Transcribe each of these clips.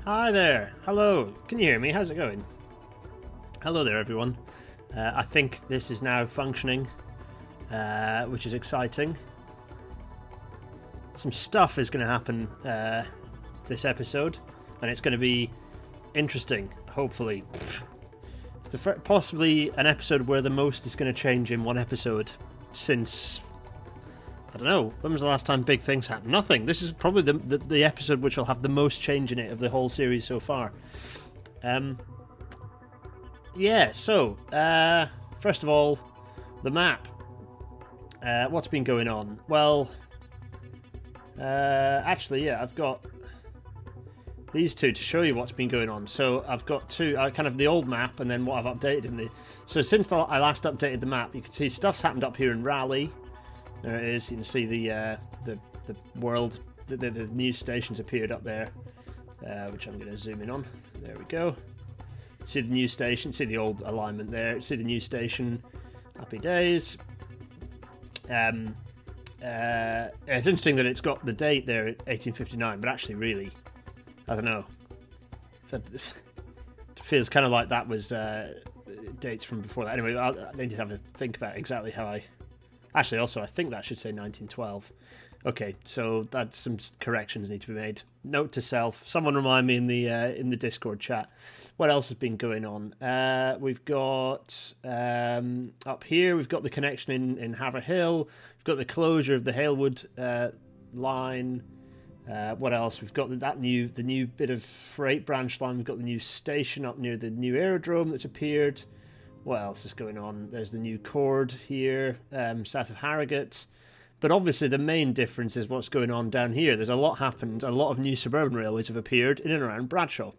Hi there. Hello. Can you hear me? How's it going? Hello there, everyone. I think this is now functioning, which is exciting. Some stuff is going to happen this episode, and it's going to be interesting, hopefully. It's possibly an episode where the most is going to change in one episode since... I don't know, when was the last time big things happened? Nothing. This is probably the episode which will have the most change in it of the whole series so far. Yeah, so, first of all, the map. What's been going on? Well, actually, yeah, I've got these two to show you what's been going on. So I've got two, kind of the old map and then what I've updated in the... So since I last updated the map, you can see stuff's happened up here in Raleigh. There it is. You can see the world, the news stations appeared up there, which I'm going to zoom in on. There we go. See the news station. See the old alignment there. See the news station. Happy days. It's interesting that it's got the date there at 1859, but actually, really, I don't know. It feels kind of like that was dates from before that. Anyway, I need to have a think about exactly how I. Actually, also, I think that should say 1912. Okay, so that's some corrections need to be made. Note to self. Someone remind me in the Discord chat. What else has been going on? We've got up here. We've got the connection in Haverhill. We've got the closure of the Halewood line. What else? We've got the new bit of freight branch line. We've got the new station up near the new aerodrome that's appeared. What else is going on? There's the new chord here, south of Harrogate. But obviously the main difference is what's going on down here. There's a lot happened. A lot of new suburban railways have appeared in and around Bradshaw.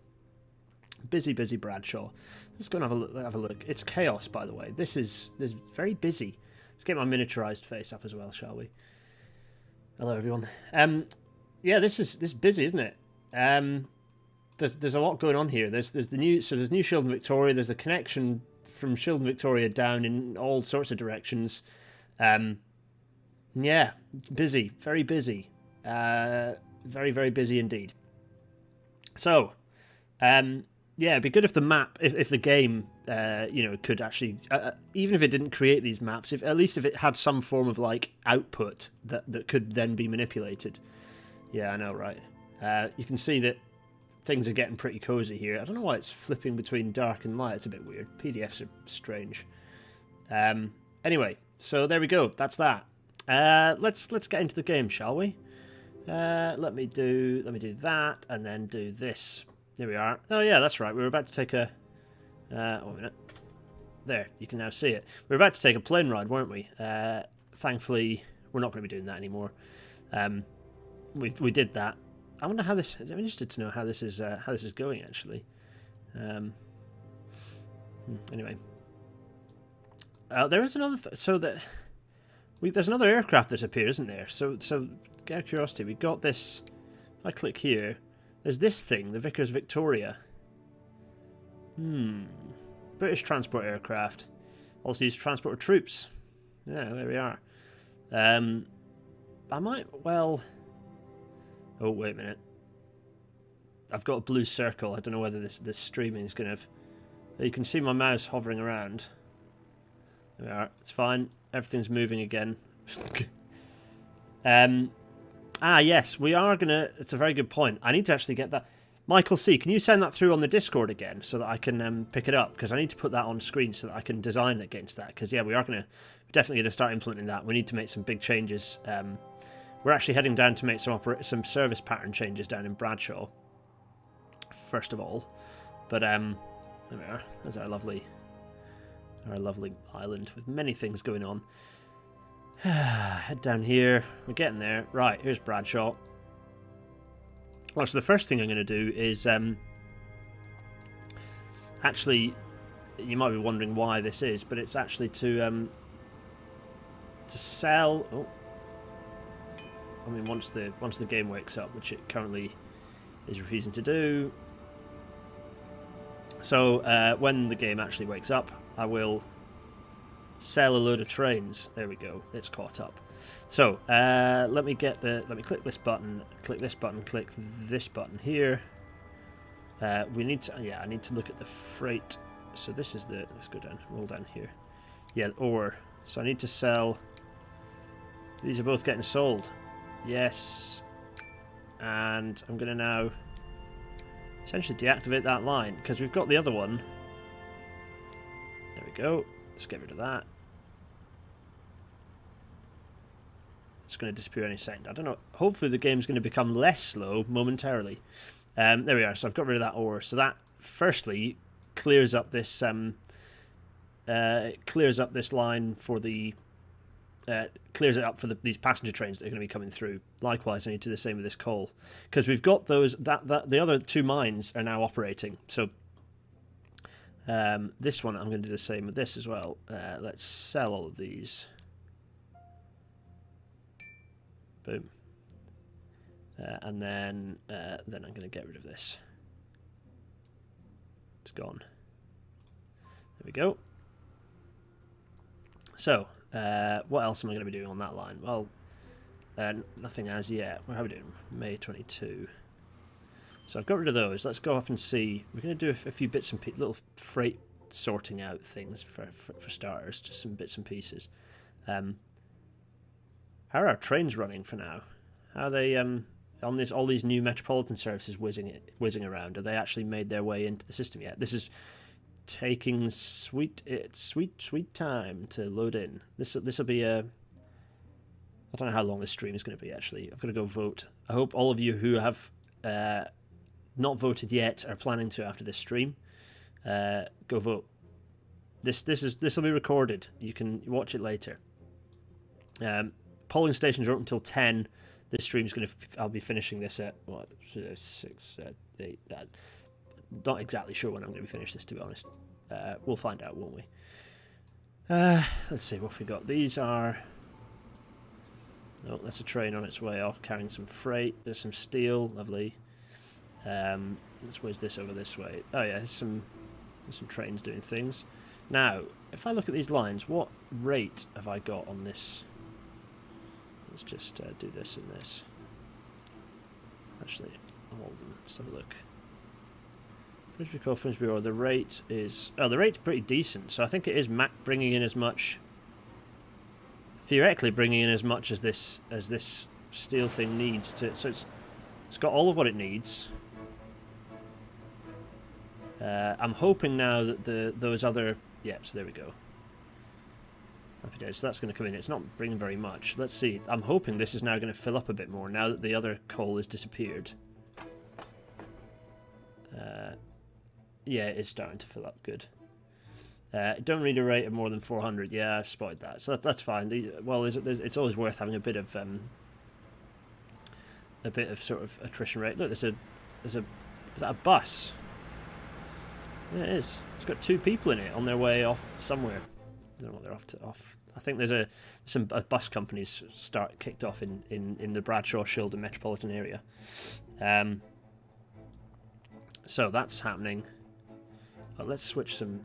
Busy Bradshaw. Let's go and have a look. It's chaos, by the way. This is very busy. Let's get my miniaturized face up as well, shall we? Hello, everyone. Yeah, this is busy, isn't it? There's a lot going on here. There's new Shildon Victoria. There's the connection from Shildon Victoria down in all sorts of directions. Yeah, busy, very busy, very busy indeed. So, yeah, it'd be good if the map, if the game, could actually, even if it didn't create these maps, at least if it had some form of like output that could then be manipulated. Yeah, I know, right? You can see that things are getting pretty cozy here. I don't know why it's flipping between dark and light. It's a bit weird. PDFs are strange. Anyway, so there we go. That's that. Let's get into the game, shall we? Let me do that and then do this. Here we are. Oh yeah, that's right. We were about to take a. Wait a minute. There, you can now see it. We were about to take a plane ride, weren't we? Thankfully, we're not going to be doing that anymore. We did that. I wonder how this. I'm interested to know how this is going actually. Anyway, there is another. There's another aircraft that's appeared, isn't there? So out of curiosity, we got this. If I click here, there's this thing, the Vickers Victoria. British transport aircraft. Also used to transport troops. Yeah, there we are. I might well. Oh, wait a minute. I've got a blue circle. I don't know whether this streaming is going to... You can see my mouse hovering around. There we are. It's fine. Everything's moving again. Yes. We are going to... It's a very good point. I need to actually get that... Michael C., can you send that through on the Discord again so that I can pick it up? Because I need to put that on screen so that I can design against that. Because, yeah, we are definitely going to start implementing that. We need to make some big changes. We're actually heading down to make some service pattern changes down in Bradshaw, first of all. But there we are. There's our lovely island with many things going on. Head down here. We're getting there. Right, here's Bradshaw. Well, so the first thing I'm going to do is actually, you might be wondering why this is, but it's actually to sell. Oh. I mean, once the game wakes up, which it currently is refusing to do. So when the game actually wakes up, I will sell a load of trains. There we go. It's caught up. So let me click this button, click this button here. We need to, yeah, I need to look at the freight. So this is the, let's go down, roll down here. Yeah, ore. So I need to sell, these are both getting sold. Yes. And I'm going to now essentially deactivate that line, because we've got the other one. There we go. Let's get rid of that. It's going to disappear any second. I don't know. Hopefully the game's going to become less slow momentarily. There we are. So I've got rid of that ore. So that, firstly, clears up this line for the clears it up for these passenger trains that are going to be coming through. Likewise, I need to do the same with this coal, because we've got those the other two mines are now operating. So this one, I'm going to do the same with this as well. Let's sell all of these. Boom. And then I'm going to get rid of this. It's gone. There we go. So, what else am I going to be doing on that line? Well, nothing as yet. How are we doing? May 22. So I've got rid of those. Let's go up and see. We're going to do a few bits and little freight sorting out things for starters. Just some bits and pieces. How are our trains running for now? How are they on all these new metropolitan services whizzing around? Have they actually made their way into the system yet? This is taking sweet time to load in. This will be a, I don't know how long this stream is going to be. Actually, I've got to go vote. I hope all of you who have not voted yet are planning to after this stream. Go vote. This will be recorded. You can watch it later. Polling stations are open until 10. This stream's going to. I'll be finishing this at what 6, 8. Not exactly sure when I'm going to be finished this, to be honest. We'll find out, won't we? Let's see what we got. These are. Oh, that's a train on its way off, carrying some freight. There's some steel, lovely. Let's whiz this over this way. Oh yeah, there's some trains doing things. Now, if I look at these lines, what rate have I got on this? Let's just do this and this. Actually, hold on. Let's have a look. Finsbury Coal, Finsbury Ore. The rate is the rate's pretty decent. So I think it is bringing in as much. Theoretically, bringing in as much as this steel thing needs to. So it's got all of what it needs. I'm hoping now that those other. Yeah. So there we go. Happy days. So that's going to come in. It's not bringing very much. Let's see. I'm hoping this is now going to fill up a bit more now that the other coal has disappeared. Yeah, it's starting to fill up. Good. Don't read a rate of more than 400. Yeah, I've spotted that. So that's fine. It's always worth having a bit of sort of attrition rate. Look, is that a bus? Yeah, it is. It's got 2 people in it on their way off somewhere. I don't know what they're off. I think there's some bus companies kicked off in the Bradshaw, Shildon metropolitan area. So that's happening. Well, let's switch some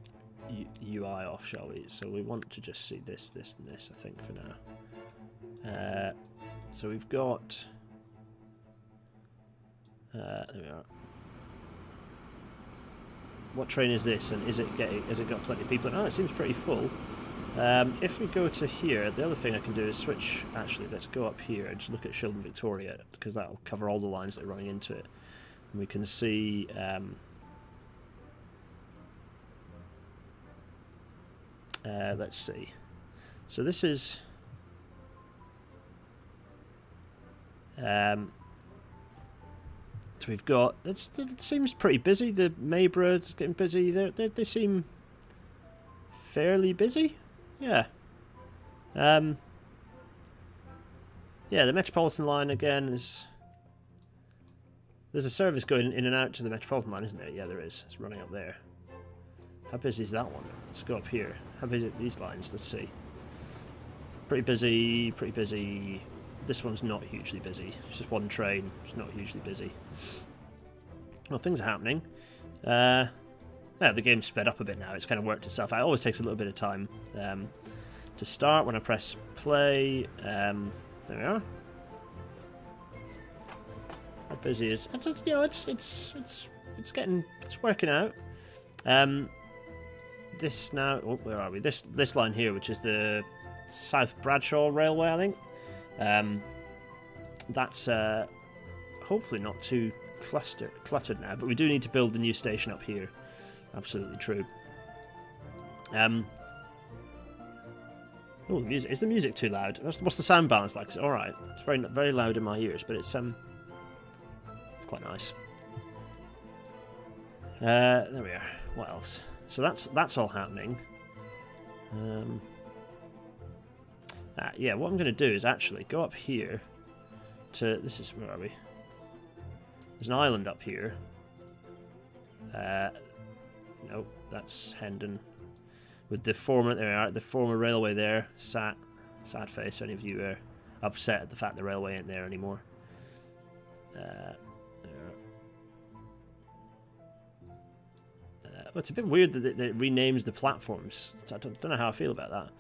UI off, shall we? So we want to just see this, and this, I think, for now. So we've got. There we are. What train is this, and has it got plenty of people? Oh, it seems pretty full. If we go to here, the other thing I can do is switch. Actually, let's go up here and just look at Shildon Victoria, because that'll cover all the lines that are running into it. And we can see. Let's see. So this is. So we've got. It seems pretty busy. The Maybrood's getting busy. They seem fairly busy. Yeah. Yeah, the Metropolitan line again is. There's a service going in and out to the Metropolitan line, isn't there? Yeah, there is. It's running up there. How busy is that one? Let's go up here. How busy are these lines? Let's see. Pretty busy, pretty busy. This one's not hugely busy. It's just one train. It's not hugely busy. Well, things are happening. Yeah, the game's sped up a bit now. It's kind of worked itself out. It always takes a little bit of time to start when I press play. There we are. How busy is it's it's working out. This now, oh, where are we? This line here, which is the South Bradshaw Railway, I think. That's hopefully not too cluttered now, but we do need to build the new station up here. Absolutely true. Oh, the music. Is the music too loud? What's the sound balance like? All right, it's very loud in my ears, but it's quite nice. There we are. What else? So that's all happening. Yeah, what I'm going to do is actually go up here to... This is... Where are we? There's an island up here. Nope, that's Hendon. With the former... There we are, the former railway there. Sad face. Any of you are upset at the fact the railway ain't there anymore. Well, it's a bit weird that it renames the platforms. So I don't know how I feel about that.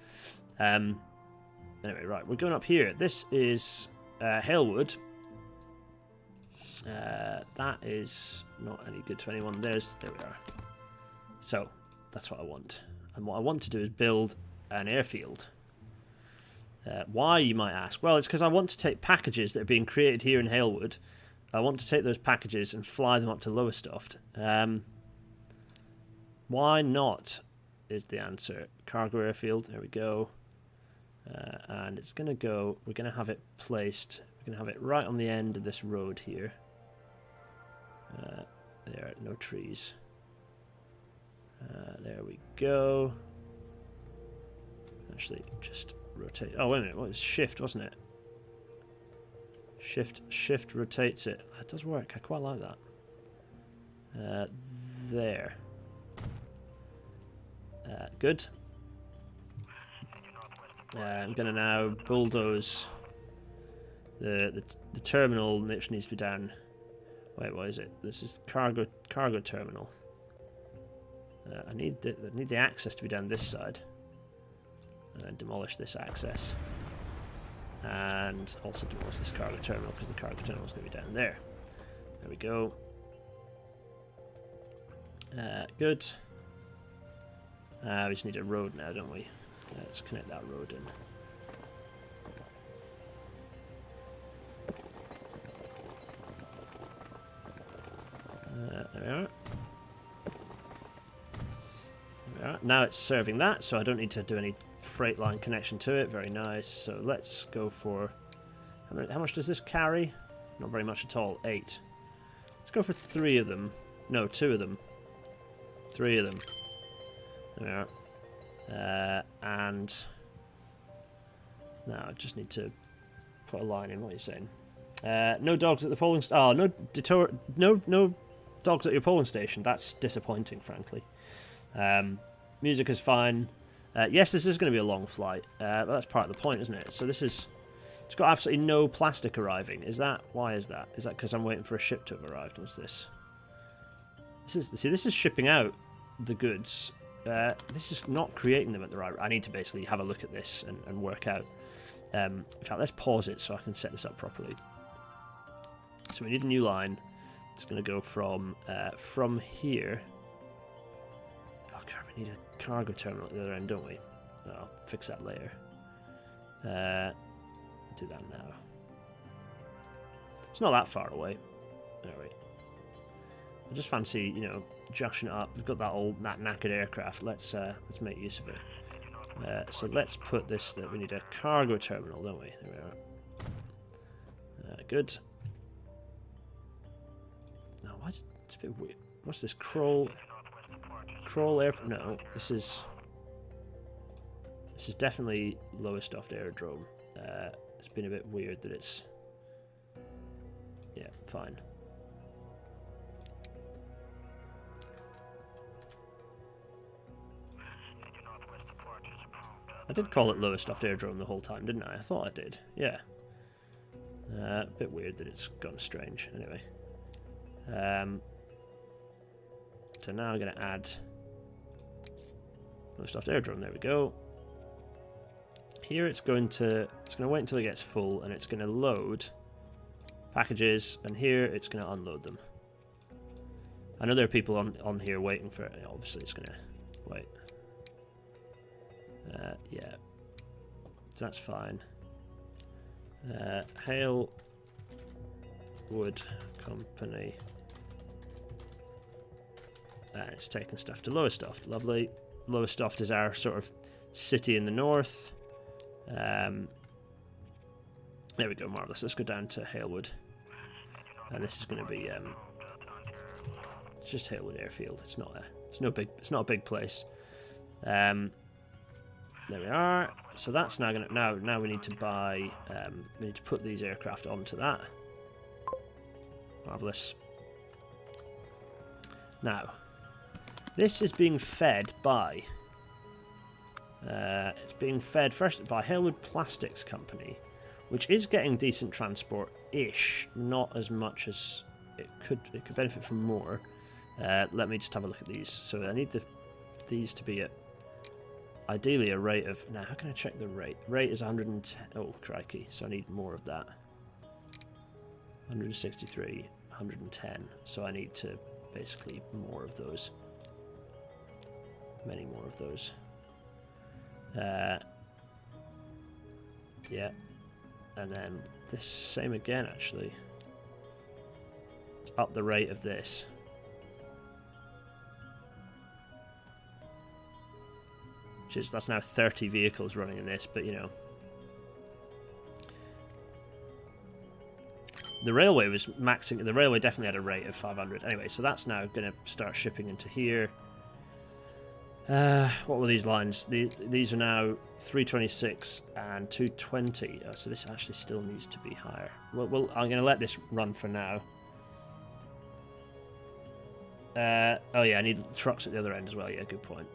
Anyway, right, we're going up here. This is Halewood. That is not any good to anyone. There we are. So, that's what I want. And what I want to do is build an airfield. Why, you might ask? Well, it's because I want to take packages that are being created here in Halewood. I want to take those packages and fly them up to Lowestoft. Why not, is the answer. Cargo airfield, there we go. And it's going to go, we're going to have it placed, we're going to have it right on the end of this road here. There, no trees. There we go. Actually, just rotate. Oh, wait a minute, what was shift, wasn't it? Shift rotates it. That does work, I quite like that. There. Good. I'm going to now bulldoze the terminal, which needs to be down. Wait, what is it? This is cargo terminal. I need the access to be down this side. Demolish this access, and also demolish this cargo terminal because the cargo terminal is going to be down there. There we go. Good. We just need a road now, don't we? Let's connect that road in. There we are. Now it's serving that, so I don't need to do any freight line connection to it. Very nice. So let's go for... How much does this carry? Not very much at all. 8. Let's go for 3 of them. No, 2 of them. 3 of them. There we are. And now I just need to put a line in. What are you saying? No dogs at the polling station. Oh, no dogs at your polling station. That's disappointing, frankly. Music is fine. Yes, this is going to be a long flight, but that's part of the point, isn't it? So it's got absolutely no plastic arriving. Why is that? Is that because I'm waiting for a ship to have arrived? What's this? This is shipping out the goods. This is not creating them at the right... I need to basically have a look at this and work out. In fact, let's pause it so I can set this up properly. So we need a new line. It's going to go from here. Oh, God, we need a cargo terminal at the other end, don't we? Oh, I'll fix that later. Do that now. It's not that far away. All right. I just fancy, joshing it up. We've got that knackered aircraft. Let's make use of it. So let's put this. We need a cargo terminal, don't we? There we are. Good. No, what? It's a bit weird. What's this? Kroll airport? No, this is definitely Lowestoft Aerodrome. It's been a bit weird that it's... Yeah, fine. I did call it Lowestoft Aerodrome the whole time, didn't I? I thought I did. Yeah. A bit weird that it's gone strange. Anyway. So now I'm going to add Lowestoft Aerodrome. There we go. Here it's going to wait until it gets full, and it's going to load packages, and here it's going to unload them. I know there are people on here waiting for it. Obviously, it's gonna wait. Yeah, so that's fine. Hail Wood Company. It's taking stuff to Lowestoft. Lovely. Lowestoft is our sort of city in the north. There we go, marvellous. Let's go down to Halewood. And this is going to be it's just Halewood Airfield. It's not a big place. There we are. So that's now now we need to buy we need to put these aircraft onto that. Marvellous. Now, this is being fed by it's being fed first by Halewood Plastics Company, which is getting decent transport-ish, not as much as it could benefit from more. Let me just have a look at these. So I need these to be at ideally a rate of, now how can I check the rate? Rate is 110, oh crikey, so I need more of that. 163, 110, so I need to basically more of those. Many more of those. Yeah, and then this same again actually. It's up the rate of this. That's now 30 vehicles running in this, but you know. The railway was maxing, the railway definitely had a rate of 500. Anyway, so that's now going to start shipping into here. What were these lines? These are now 326 and 220. Oh, so this actually still needs to be higher. Well, I'm going to let this run for now. Oh yeah, I need trucks at the other end as well. Yeah, good point.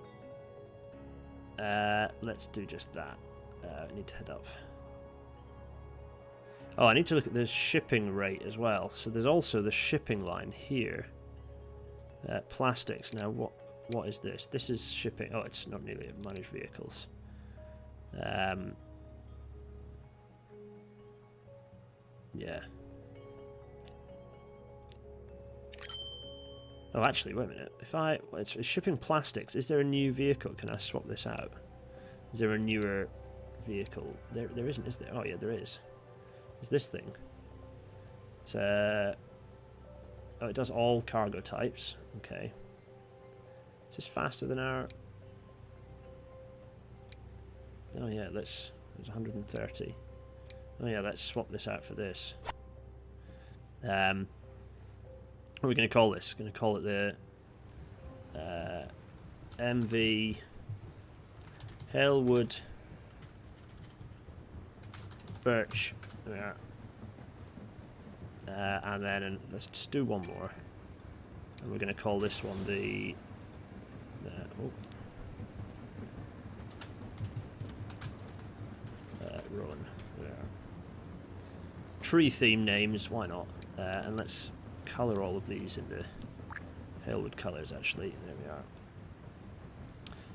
Let's do just that. I need to head up. Oh, I need to look at the shipping rate as well. So there's also the shipping line here. Plastics. Now, what is this? This is shipping. Oh, it's not nearly managed vehicles. Yeah. Oh, actually, wait a minute. If it's shipping plastics, is there a new vehicle? Can I swap this out? Is there a newer vehicle? There isn't, is there? Oh, yeah, there is. Is this thing? It's oh, it does all cargo types. Okay. Is this faster than our? Oh yeah, it's 130. Oh yeah, let's swap this out for this. What are we going to call this? Going to call it the MV Halewood Birch. There we are. And then let's just do one more. And we're going to call this one the Rowan. There. Tree theme names, why not? And let's colour all of these into Halewood colours, actually. There we are.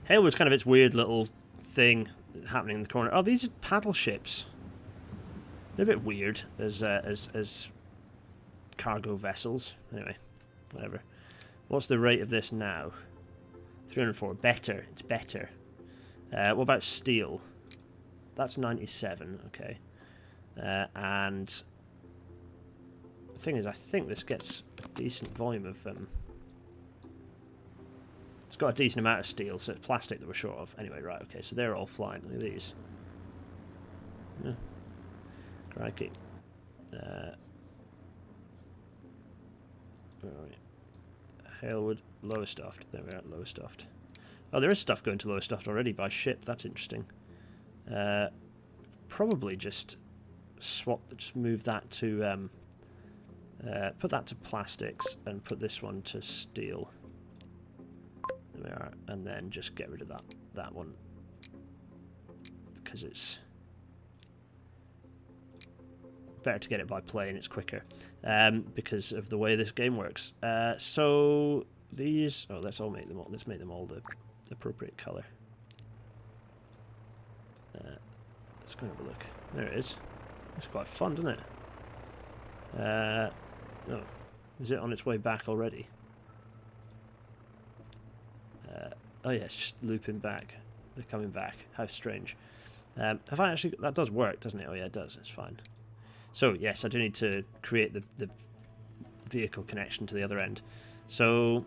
Halewood's kind of its weird little thing happening in the corner. Oh, these are paddle ships. They're a bit weird as cargo vessels. Anyway, whatever. What's the rate of this now? 304. Better. It's better. What about steel? That's 97. Okay. And the thing is, I think this gets a decent volume of. It's got a decent amount of steel, so it's plastic that we're short of. Anyway, right. Okay, so they're all flying. Look at these. Yeah. Crikey. Where are we? Halewood, Lowestoft. There we are at Lowestoft. Oh, there is stuff going to Lowestoft already by ship. That's interesting. Probably just move that to put that to plastics and put this one to steel. There we are, and then just get rid of that one because it's better to get it by plane. It's quicker because of the way this game works. So these, let's make them all the appropriate color. Let's go and have a look. There it is. It's quite fun, doesn't it? Oh, is it on its way back already? Oh yeah, it's just looping back. They're coming back. How strange. Have I actually... That does work, doesn't it? Oh yeah, it does. It's fine. So yes, I do need to create the vehicle connection to the other end. So...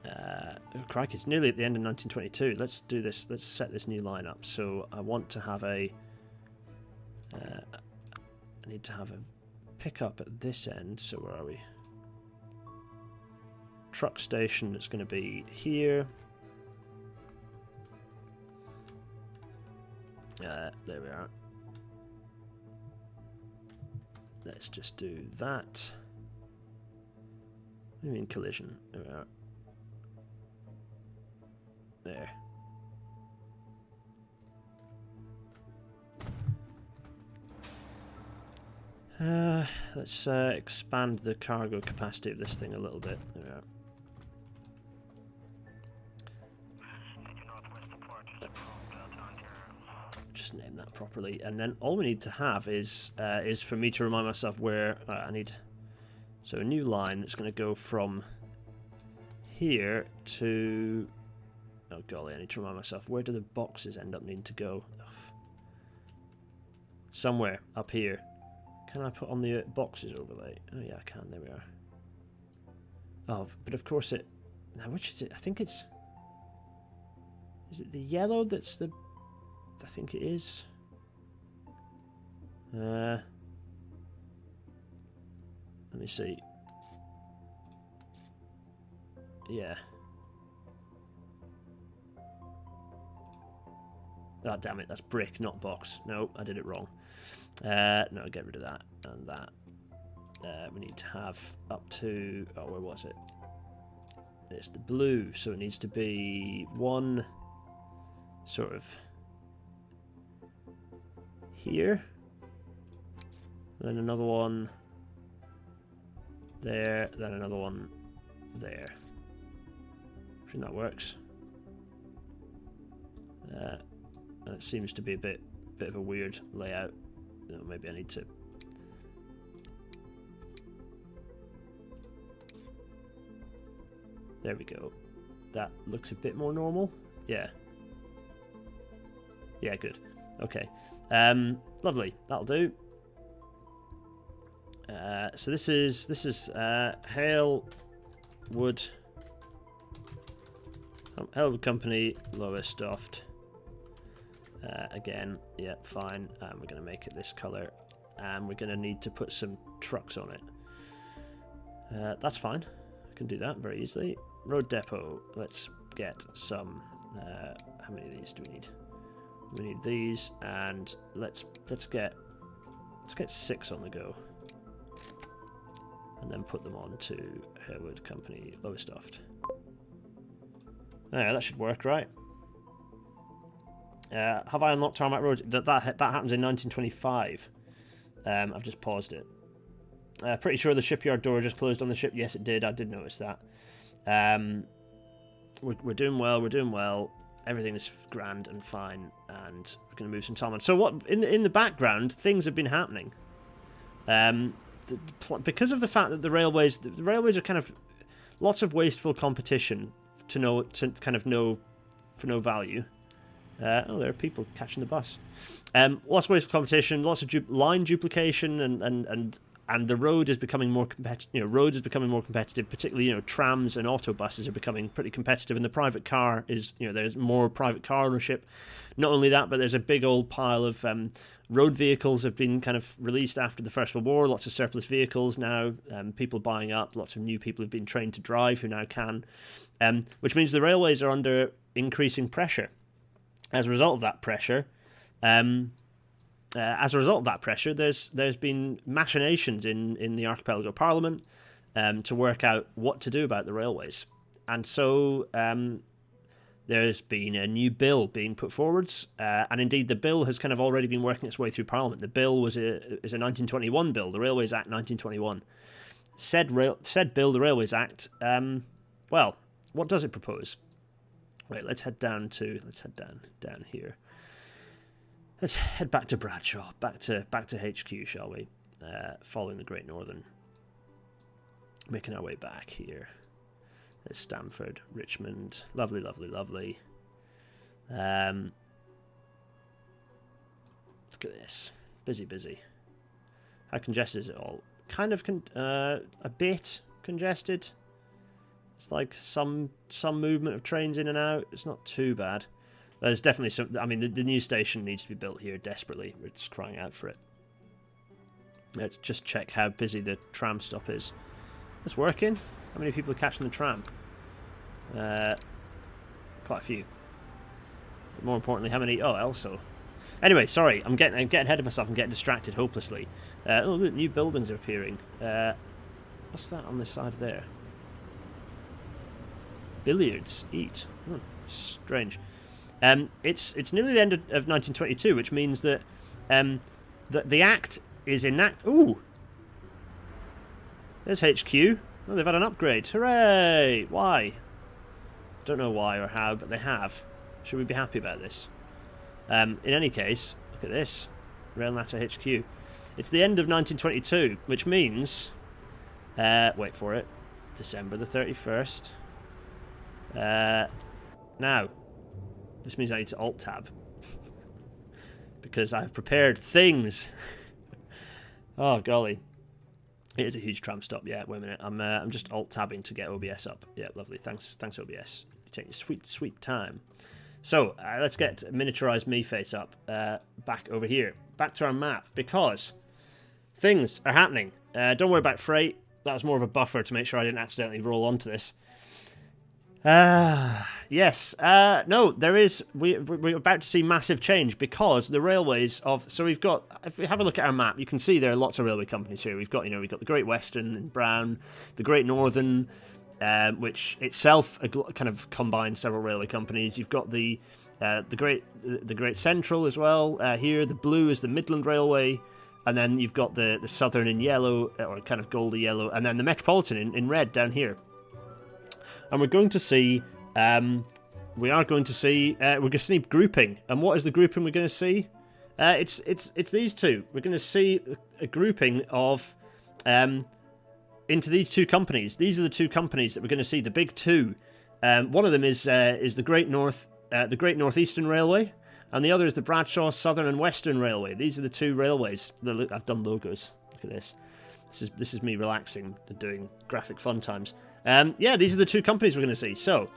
oh, crikey, it's nearly at the end of 1922. Let's do this. Let's set this new line up. So I want to have a... I need to have a pickup at this end. So where are we? Truck station is going to be here. There we are. Let's just do that. What do you mean collision? There we are. There. Let's expand the cargo capacity of this thing a little bit. There we are. Just name that properly, and then all we need to have is for me to remind myself where I need. So a new line that's going to go from here to. Oh golly, I need to remind myself, where do the boxes end up needing to go? Ugh. Somewhere up here. Can I put on the boxes overlay? Oh yeah, I can. There we are. Oh, but of course it... Now, which is it? I think it's... Is it the yellow that's the... I think it is. Let me see. Yeah. Oh, damn it, that's brick, not box. No, I did it wrong. No, get rid of that and that. We need to have up to... Oh, where was it? It's the blue, so it needs to be one sort of here. Then another one there, then another one there. I think that works. And it seems to be a bit of a weird layout. Oh, maybe I need to... There we go. That looks a bit more normal. Yeah. Yeah, good. Okay. Lovely. That'll do. So this is Halewood Company, Lowestoft. Again, yeah, fine. We're going to make it this color, and we're going to need to put some trucks on it. That's fine. I can do that very easily. Road depot. Let's get some. How many of these do we need? We need these, and let's get 6 on the go, and then put them on to Halewood Company, Lowestoft. Yeah, that should work, right? Have I unlocked tarmac roads? That happens in 1925. I've just paused it. Pretty sure the shipyard door just closed on the ship. Yes, it did. I did notice that. We're doing well. We're doing well. Everything is grand and fine, and we're going to move some time on. So what in the background, things have been happening. Because of the fact that the railways are kind of lots of wasteful competition for no value. Oh, there are people catching the bus. Lots of wasteful competition, lots of line duplication, and the road is becoming more competitive. Road is becoming more competitive. Particularly, trams and autobuses are becoming pretty competitive, and the private car is, there's more private car ownership. Not only that, but there's a big old pile of road vehicles have been kind of released after the First World War. Lots of surplus vehicles now. People buying up. Lots of new people have been trained to drive who now can, which means the railways are under increasing pressure. As a result of that pressure, there's been machinations in the Archipelago Parliament to work out what to do about the railways, and so there's been a new bill being put forwards, and indeed the bill has kind of already been working its way through Parliament. The bill is a 1921 bill, the Railways Act 1921. Said bill, the Railways Act. Well, what does it propose? Wait, let's head down here. Let's head back to Bradshaw, back to HQ, shall we? Following the Great Northern, making our way back here. There's Stamford, Richmond. Lovely, lovely, lovely. Look at this. Busy, busy. How congested is it all? Kind of a bit congested. It's like some movement of trains in and out. It's not too bad. There's definitely some... I mean, the new station needs to be built here desperately. We're just crying out for it. Let's just check how busy the tram stop is. It's working. How many people are catching the tram? Quite a few. But more importantly, how many... Oh, also... Anyway, sorry, I'm getting ahead of myself and getting distracted hopelessly. Oh, look, new buildings are appearing. What's that on this side there? Billiards. Eat. Strange. It's nearly the end of 1922, which means that the Act is Ooh! There's HQ. Oh, they've had an upgrade. Hooray! Why? Don't know why or how, but they have. Should we be happy about this? In any case, look at this. Railmatter HQ. It's the end of 1922, which means... wait for it. December the 31st. Now, this means I need to Alt-Tab. Because I've prepared things. Oh, golly. It is a huge tram stop. Yeah, wait a minute. I'm just Alt-Tabbing to get OBS up. Yeah, lovely. Thanks, OBS. You take your sweet, sweet time. So, let's get miniaturized me face up back over here. Back to our map, because things are happening. Don't worry about freight. That was more of a buffer to make sure I didn't accidentally roll onto this. Yes. No, there is... We're about to see massive change because the railways of... So we've got... If we have a look at our map, you can see there are lots of railway companies here. We've got, we've got the Great Western in brown, the Great Northern... which itself kind of combines several railway companies. You've got the Great Central as well. Here, the blue is the Midland Railway, and then you've got the Southern in yellow, or kind of goldy yellow, and then the Metropolitan in red down here. And we're going to see, we're going to see grouping. And what is the grouping we're going to see? It's these two. We're going to see a grouping of into these two companies. These are the two companies that we're going to see. The big two. One of them is the Great Northeastern Railway, and the other is the Bradshaw Southern and Western Railway. These are the two railways. Look, I've done logos. Look at this. This is me relaxing and doing graphic fun times. Yeah, these are the two companies we're going to see. So,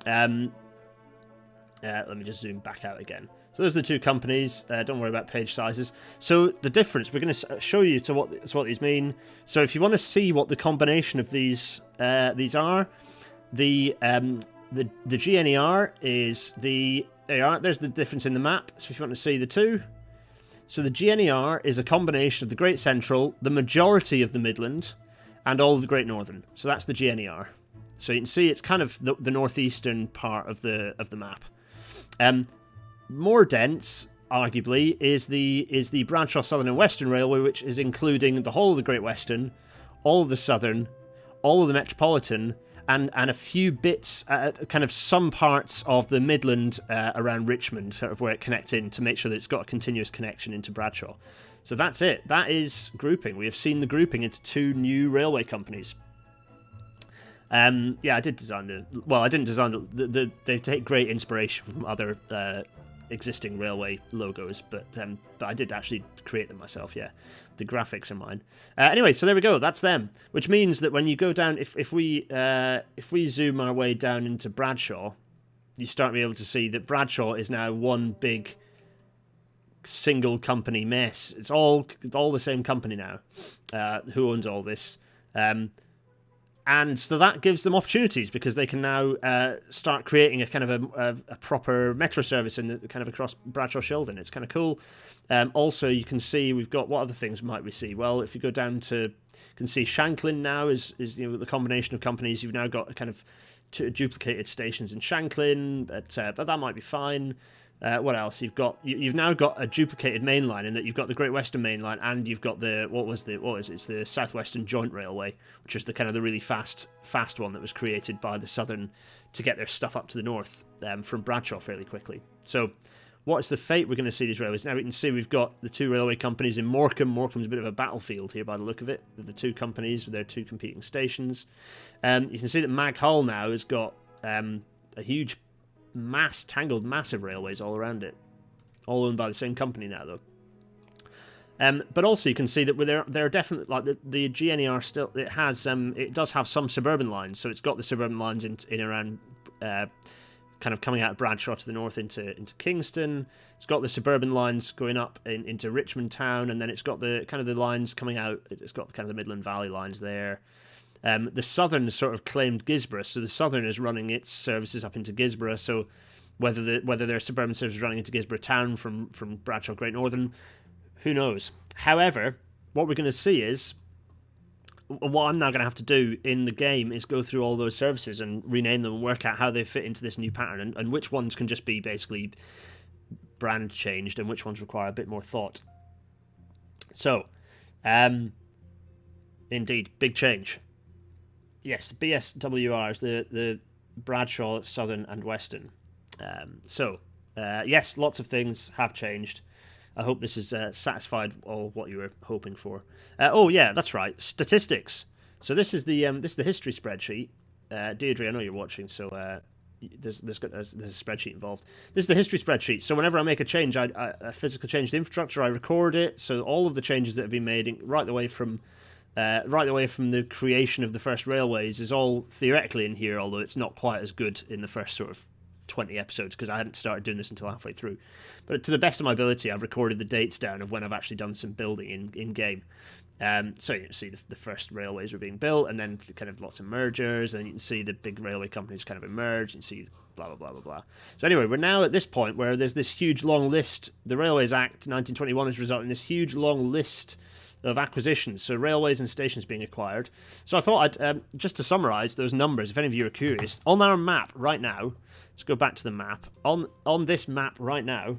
let me just zoom back out again. So those are the two companies. Don't worry about page sizes. So the difference, we're going to show you to what these mean. So if you want to see what the combination of these are, the GNER is there's the difference in the map. So if you want to see the two, so the GNER is a combination of the Great Central, the majority of the Midland, and all of the Great Northern. So that's the GNER. So you can see it's kind of the northeastern part of the map. More dense, arguably, is the Bradshaw Southern and Western Railway, which is including the whole of the Great Western, all of the Southern, all of the Metropolitan, and a few bits, kind of some parts of the Midland around Richmond, sort of where it connects in to make sure that it's got a continuous connection into Bradshaw. So that's it. That is grouping. We have seen the grouping into two new railway companies. Yeah, I did design I didn't design they take great inspiration from other existing railway logos, but I did actually create them myself. Yeah, the graphics are mine. Anyway, so there we go. That's them. Which means that when you go down, if we zoom our way down into Bradshaw, you start to be able to see that Bradshaw is now one big single company mess. It's all the same company now. Who owns all this? And so that gives them opportunities because they can now start creating a kind of a proper metro service in kind of across Bradshaw Shildon. It's kind of cool. Also, you can see we've got, what other things might we see? Well, if you go down to, you can see Shanklin now is the combination of companies. You've now got a kind of two duplicated stations in Shanklin, but that might be fine. What else? You've now got a duplicated main line in that you've got the Great Western main line and you've got it's the Southwestern Joint Railway, which is the really fast one that was created by the Southern to get their stuff up to the north from Bradshaw fairly quickly. So What's the fate we're going to see these railways? Now we can see we've got the two railway companies in Morecambe. Morecome's a bit of a battlefield here by the look of it, with the two companies with their two competing stations. You can see that Mag Hull now has got a huge tangled massive railways all around it. All owned by the same company now, though. But also you can see that there are definitely, like, the GNER still, it does have some suburban lines. So it's got the suburban lines in around... kind of coming out of Bradshaw to the north into Kingston. It's got the suburban lines going up into Richmond Town, and then it's got the kind of the lines coming out. It's got kind of the Midland Valley lines there. The Southern sort of claimed Gisborough, so the Southern is running its services up into Gisborough. So whether their suburban services running into Gisborough Town from Bradshaw Great Northern, who knows? However, what we're going to see is, what I'm now going to have to do in the game is go through all those services and rename them and work out how they fit into this new pattern, and which ones can just be basically brand changed and which ones require a bit more thought. So, indeed, big change. Yes, BSWRs, the Bradshaw, Southern and Western. Yes, lots of things have changed. I hope this has satisfied all of what you were hoping for. Oh yeah, that's right. Statistics. So this is the history spreadsheet. Deirdre, I know you're watching, so there's a spreadsheet involved. This is the history spreadsheet. So whenever I make a change, a physical change to infrastructure, I record it. So all of the changes that have been made right the way from the creation of the first railways is all theoretically in here, although it's not quite as good in the first sort of 20 episodes because I hadn't started doing this until halfway through. But to the best of my ability, I've recorded the dates down of when I've actually done some building in game. So you can see the first railways were being built, and then kind of lots of mergers, and you can see the big railway companies kind of emerge, and see blah blah blah blah blah. So anyway, we're now at this point where there's this huge long list. The Railways Act 1921 has resulted in this huge long list of acquisitions, so railways and stations being acquired. So I thought I'd just to summarise those numbers, if any of you are curious, on our map right now. Let's go back to the map. On this map right now,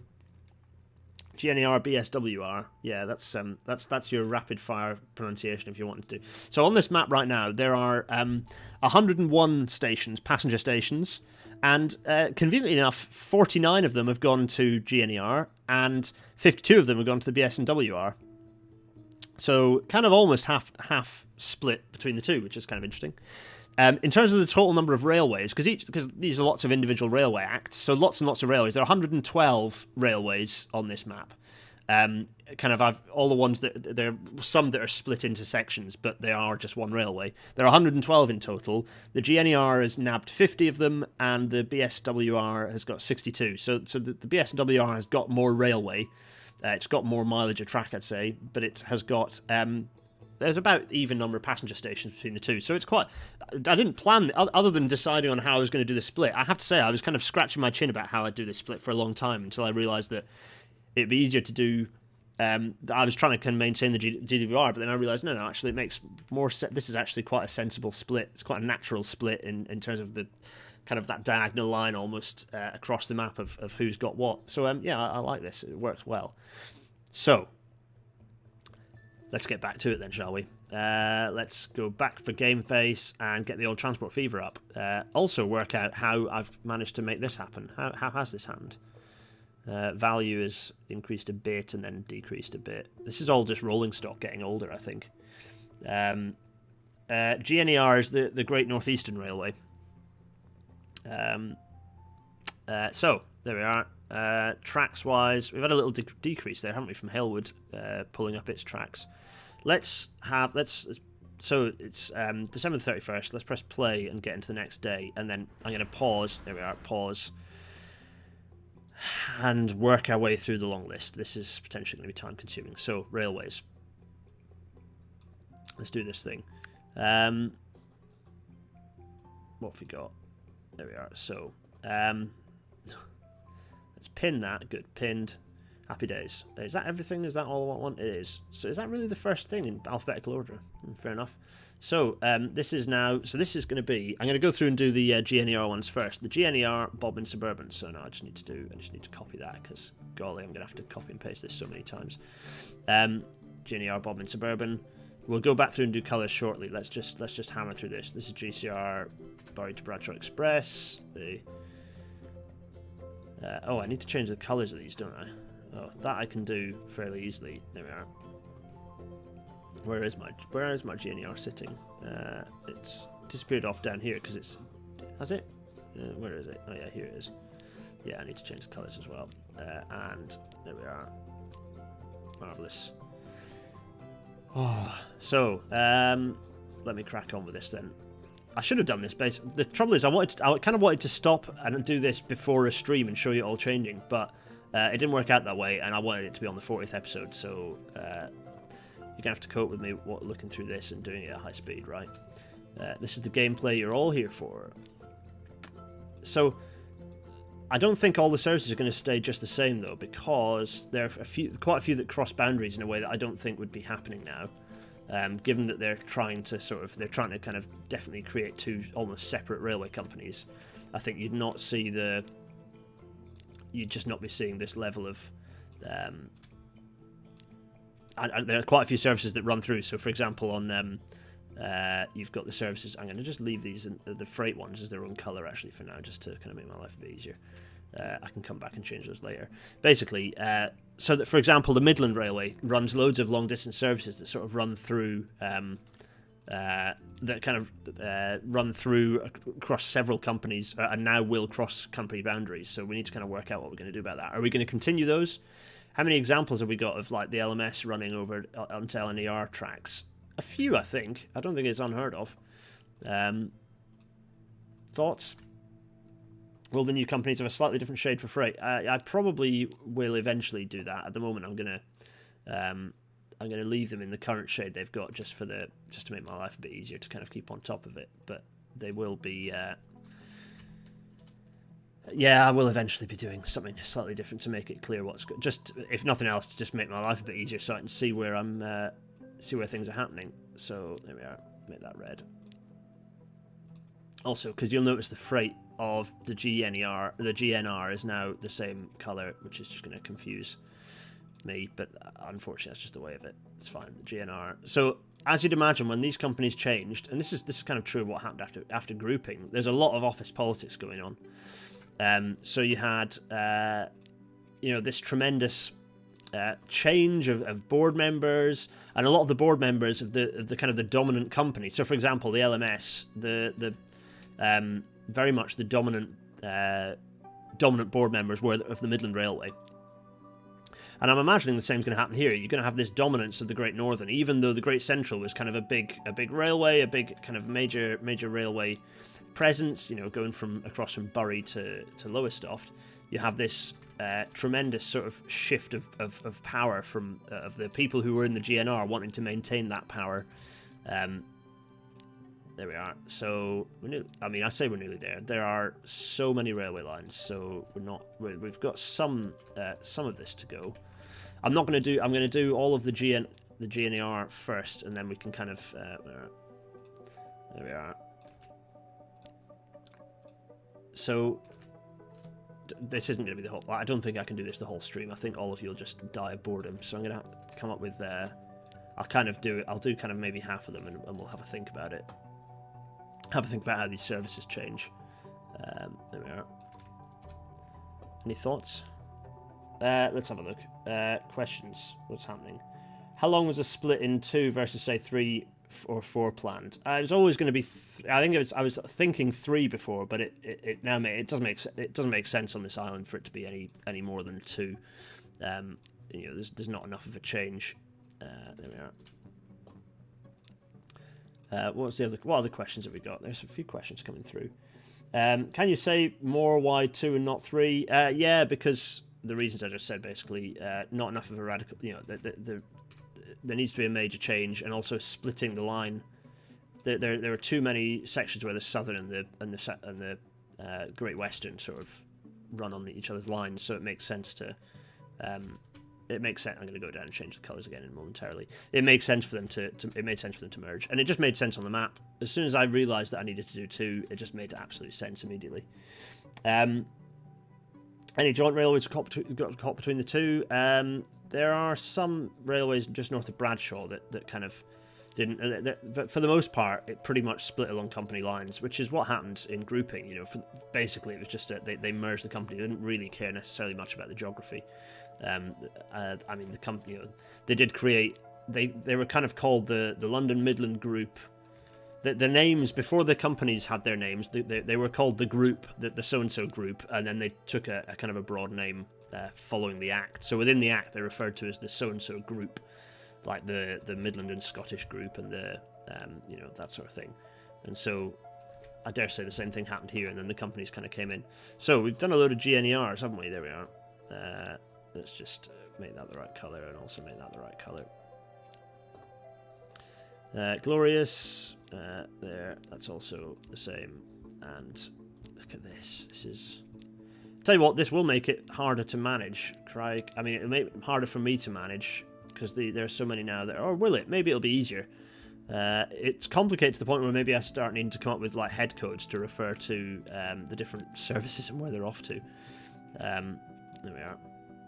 GNER BSWR. Yeah, that's your rapid fire pronunciation if you wanted to. So on this map right now, there are 101 stations, passenger stations, and conveniently enough, 49 of them have gone to GNER, and 52 of them have gone to the BS&WR. So kind of almost half split between the two, which is kind of interesting. In terms of the total number of railways, because these are lots of individual railway acts, so lots and lots of railways. There are 112 railways on this map. All the ones that there are some that are split into sections, but they are just one railway. There are 112 in total. The GNER has nabbed 50 of them, and the BSWR has got 62. So the BSWR has got more railway. It's got more mileage of track, I'd say, but it has got there's about even number of passenger stations between the two. So it's quite... I didn't plan, other than deciding on how I was going to do the split. I have to say, I was kind of scratching my chin about how I'd do this split for a long time until I realised that it'd be easier to do... I was trying to kind of maintain the GWR, but then I realised, no, actually it makes more sense. This is actually quite a sensible split. It's quite a natural split in terms of the kind of that diagonal line almost across the map of who's got what. So, I like this. It works well. So... let's get back to it then, shall we? Let's go back for game face and get the old transport fever up. Also work out how I've managed to make this happen. How has this happened? Value is increased a bit and then decreased a bit. This is all just rolling stock getting older, I think. GNER is the Great Northeastern Railway. So, there we are. Tracks-wise, we've had a little decrease there, haven't we, from Halewood pulling up its tracks. So it's December the 31st. Let's press play and get into the next day, and then I'm going to pause. There we are, pause, and work our way through the long list. This is potentially going to be time-consuming. So railways. Let's do this thing. What have we got? There we are. So let's pin that. Good, pinned. Happy days. Is that everything? Is that all I want? It is. So is that really the first thing in alphabetical order? Fair enough. So this is now. So this is going to be. I'm going to go through and do the GNER ones first. The GNER Bobbin Suburban. So now I just need to copy that because golly, I'm going to have to copy and paste this so many times. GNER Bobbin Suburban. We'll go back through and do colours shortly. Let's just hammer through this. This is GCR Bury to Bradshaw Express. The Oh, I need to change the colours of these, don't I? Oh, that I can do fairly easily. There we are. Where is my GNR sitting? It's disappeared off down here because it's... Has it? Where is it? Oh yeah, here it is. Yeah, I need to change the colours as well. And there we are. Marvellous. Oh, so, let me crack on with this then. I should have done this. The trouble is, I kind of wanted to stop and do this before a stream and show you it all changing, but it didn't work out that way, and I wanted it to be on the 40th episode, so you're going to have to cope with me looking through this and doing it at high speed, right? This is the gameplay you're all here for. So, I don't think all the services are going to stay just the same, though, because there are quite a few that cross boundaries in a way that I don't think would be happening now. Given that they're trying to kind of definitely create two almost separate railway companies, I think you'd just not be seeing this level of. And there are quite a few services that run through. So, for example, on you've got the services. I'm going to just leave these the freight ones as their own color actually for now, just to kind of make my life a bit easier. I can come back and change those later. Basically, so that, for example, the Midland Railway runs loads of long-distance services that sort of run through, run through across several companies, and now will cross company boundaries. So we need to kind of work out what we're going to do about that. Are we going to continue those? How many examples have we got of like the LMS running over onto LNER tracks? A few, I think. I don't think it's unheard of. Thoughts? Will the new companies have a slightly different shade for freight? I probably will eventually do that. At the moment, I'm gonna leave them in the current shade they've got just to make my life a bit easier to kind of keep on top of it. But they will be. Yeah, I will eventually be doing something slightly different to make it clear what's good. Just if nothing else, to just make my life a bit easier so I can see where see where things are happening. So there we are. Make that red. Also, because you'll notice the freight of the GNR is now the same colour, which is just going to confuse me, but unfortunately that's just the way of it. It's fine, the GNR. So, as you'd imagine, when these companies changed, and this is kind of true of what happened after grouping, there's a lot of office politics going on. So you had, this tremendous change of board members, and a lot of the board members of the kind of the dominant company. So, for example, the LMS, very much the dominant board members were of the Midland Railway. And I'm imagining the same is going to happen here. You're going to have this dominance of the Great Northern, even though the Great Central was kind of a big railway, a big kind of major railway presence. Going across from Bury to Lowestoft, you have this tremendous sort of shift of power from of the people who were in the GNR wanting to maintain that power. There we are. So I say we're nearly there. There are so many railway lines, so we've got some of this to go. I'm going to do all of the GNR first, and then we can kind of there we are. So this isn't going to be the whole. I don't think I can do this the whole stream. I think all of you will just die of boredom. So I'm going to come up with. I'll do kind of maybe half of them, and we'll have a think about it. Have a think about how these services change. There we are. Any thoughts? Let's have a look. Questions. What's happening? How long was a split in 2 versus say 3 or 4 planned? It was always going to be. I think I was thinking 3 before, but it doesn't make sense on this island for it to be any more than 2. There's not enough of a change. There we are. What other questions have we got? There's a few questions coming through. Can you say more why 2 and not 3? Yeah, because the reasons I just said, basically, not enough of a radical. There needs to be a major change, and also splitting the line. There are too many sections where the Southern and the Great Western sort of run on each other's lines, so it makes sense to. It makes sense. I'm going to go down and change the colours again momentarily. It makes sense for them it made sense for them to merge, and it just made sense on the map. As soon as I realised that I needed to do 2, it just made absolute sense immediately. Any joint railways got caught between the 2? There are some railways just north of Bradshaw that kind of But for the most part, it pretty much split along company lines, which is what happened in grouping. You know, basically it was just they merged the company. They didn't really care necessarily much about the geography. I mean, the company, you know, they did create. They were kind of called the London Midland Group. The names before the companies had their names, they were called the group, the so and so group, and then they took a kind of a broad name following the act. So within the act, they're referred to as the so and so group. Like the Midland and Scottish group and the you know, that sort of thing. And so I dare say the same thing happened here, and then the companies kind of came in. So we've done a load of GNERs, haven't we? There we are. Let's just make that the right colour and also make that the right colour. Glorious. There, that's also the same. And look at this. This is... Tell you what, this will make it harder to manage. I mean, it'll make it harder for me to manage, because there are so many now that, or will it? Maybe it'll be easier. It's complicated to the point where maybe I start needing to come up with like head codes to refer to the different services and where they're off to. There we are.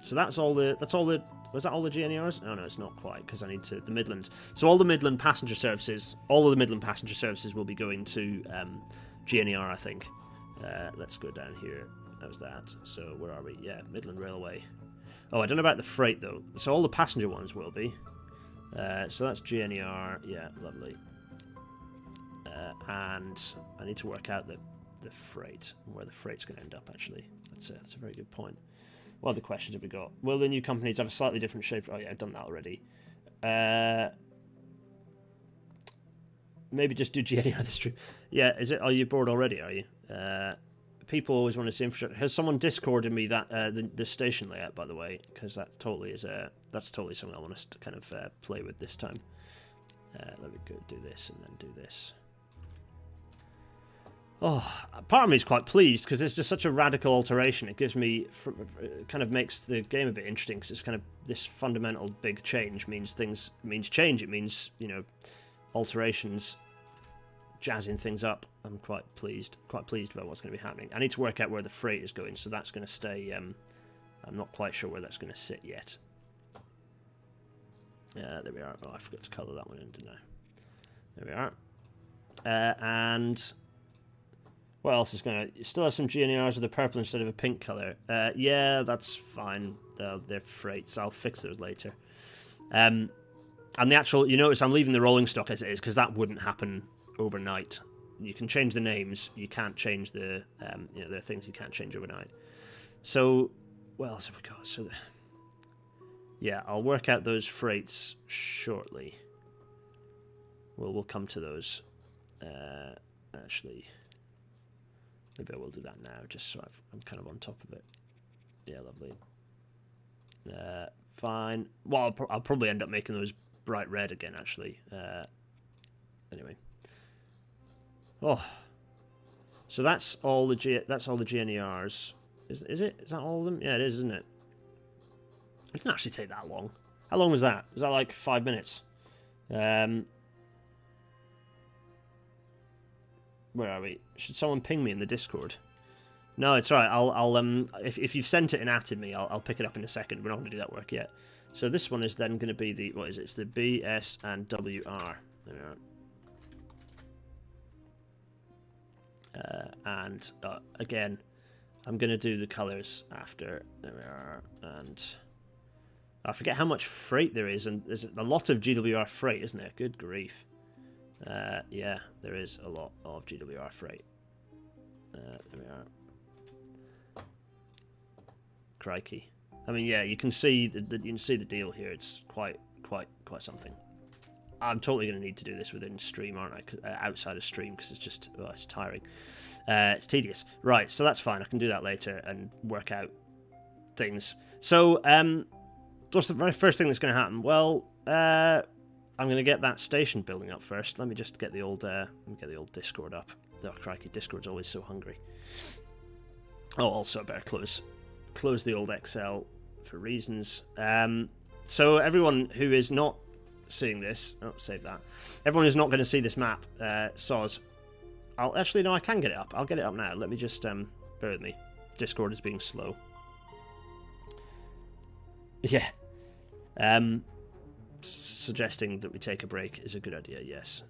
So that's all the. Was that all the GNERs? Oh no, it's not quite, because I need to the Midland. So all the Midland passenger services, will be going to GNER, I think. Let's go down here. How's that? So where are we? Yeah, Midland Railway. Oh, I don't know about the freight, though. So all the passenger ones will be. So that's GNER. Yeah, lovely. And I need to work out the freight, where the freight's going to end up, actually. That's a very good point. What other questions have we got? Will the new companies have a slightly different shape? Oh, yeah, I've done that already. Maybe just do GNER this stream. Yeah, is it? Are you bored already, are you? People always want to see infrastructure. Has someone Discorded me that the station layout, by the way? Because that totally is that's totally something I want us to kind of play with this time. Let me go do this and then do this. Oh, part of me is quite pleased because it's just such a radical alteration. It gives me, it kind of makes the game a bit interesting, because it's kind of this fundamental big change means change. It means, you know, alterations, jazzing things up. I'm quite pleased about what's going to be happening. I need to work out where the freight is going, so that's going to stay. I'm not quite sure where that's going to sit yet. There we are. Oh, I forgot to colour that one in, didn't I? There we are. And what else is going to... You still have some GNERs with a purple instead of a pink colour. Yeah, that's fine. They're freights. I'll fix those later. And the actual... You notice I'm leaving the rolling stock as it is, because that wouldn't happen overnight. You can change the names. You can't change the... you know, there are things you can't change overnight. So, what else have we got? So, yeah, I'll work out those freights shortly. We'll come to those. Actually... Maybe I will do that now, just so I'm kind of on top of it. Yeah, lovely. Fine. Well, I'll probably end up making those bright red again, actually. Anyway. Oh. So that's all the GNERs. Is it? Is that all of them? Yeah, it is, isn't it? It didn't actually take that long. How long was that? Was that like 5 minutes? Where are we? Should someone ping me in the Discord? No, it's right. I'll if you've sent it and added me, I'll pick it up in a second. We're not going to do that work yet. So this one is then going to be the, what is it? It's the B, S, and WR. There we are. And again, I'm going to do the colours after. There we are. And I forget how much freight there is, and there's a lot of GWR freight, isn't there? Good grief. Yeah, there is a lot of GWR freight. There we are. Crikey. I mean, yeah, you can see the deal here. It's quite something. I'm totally going to need to do this within stream, aren't I? Outside of stream, because it's just, well, it's tiring. It's tedious. Right, so that's fine. I can do that later and work out things. So, what's the very first thing that's going to happen? Well, I'm going to get that station building up first. Let me just get the old Discord up. Oh, crikey, Discord's always so hungry. Oh, also, I better close the old Excel for reasons. So everyone who is not seeing this... Oh, save that. Everyone who's not going to see this map, soz. Actually, no, I can get it up. I'll get it up now. Let me just... bear with me. Discord is being slow. Yeah. suggesting that we take a break is a good idea, yes.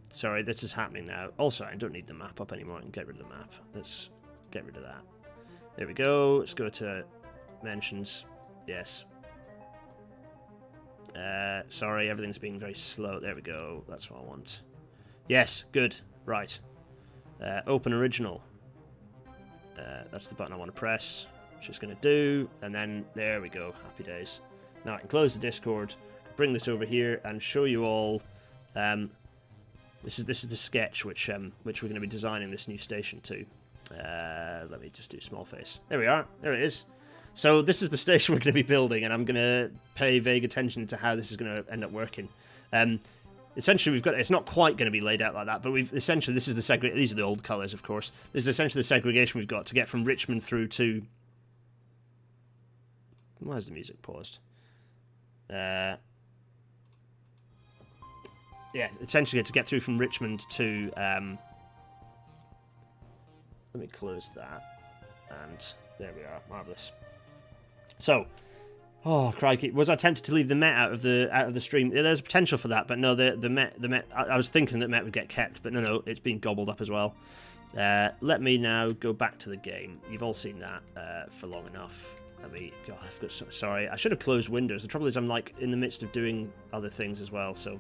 Sorry, this is happening now. Also, I don't need the map up anymore. I can get rid of the map. Let's get rid of that. There we go. Let's go to mentions. Yes. Sorry, everything's being very slow. There we go. That's what I want. Yes, good. Right. Open original. That's the button I want to press. Which it's going to do. And then, there we go. Happy days. Now I can close the Discord, bring this over here, and show you all... This is the sketch which we're going to be designing this new station to. Let me just do small face. There we are. There it is. So this is the station we're going to be building, and I'm going to pay vague attention to how this is going to end up working. Essentially, we've got it's not quite going to be laid out like that, but we've essentially this is the these are the old colours, of course. This is essentially the segregation we've got to get from Richmond through to. Why is the music paused? Yeah, essentially to get through from Richmond to... let me close that. And there we are. Marvellous. So, oh, crikey. Was I tempted to leave the Met out of the stream? Yeah, there's potential for that, but no, the Met... I was thinking that Met would get kept, but no, it's been gobbled up as well. Let me now go back to the game. You've all seen that for long enough. God, I've got... Sorry, I should have closed Windows. The trouble is I'm, like, in the midst of doing other things as well, so...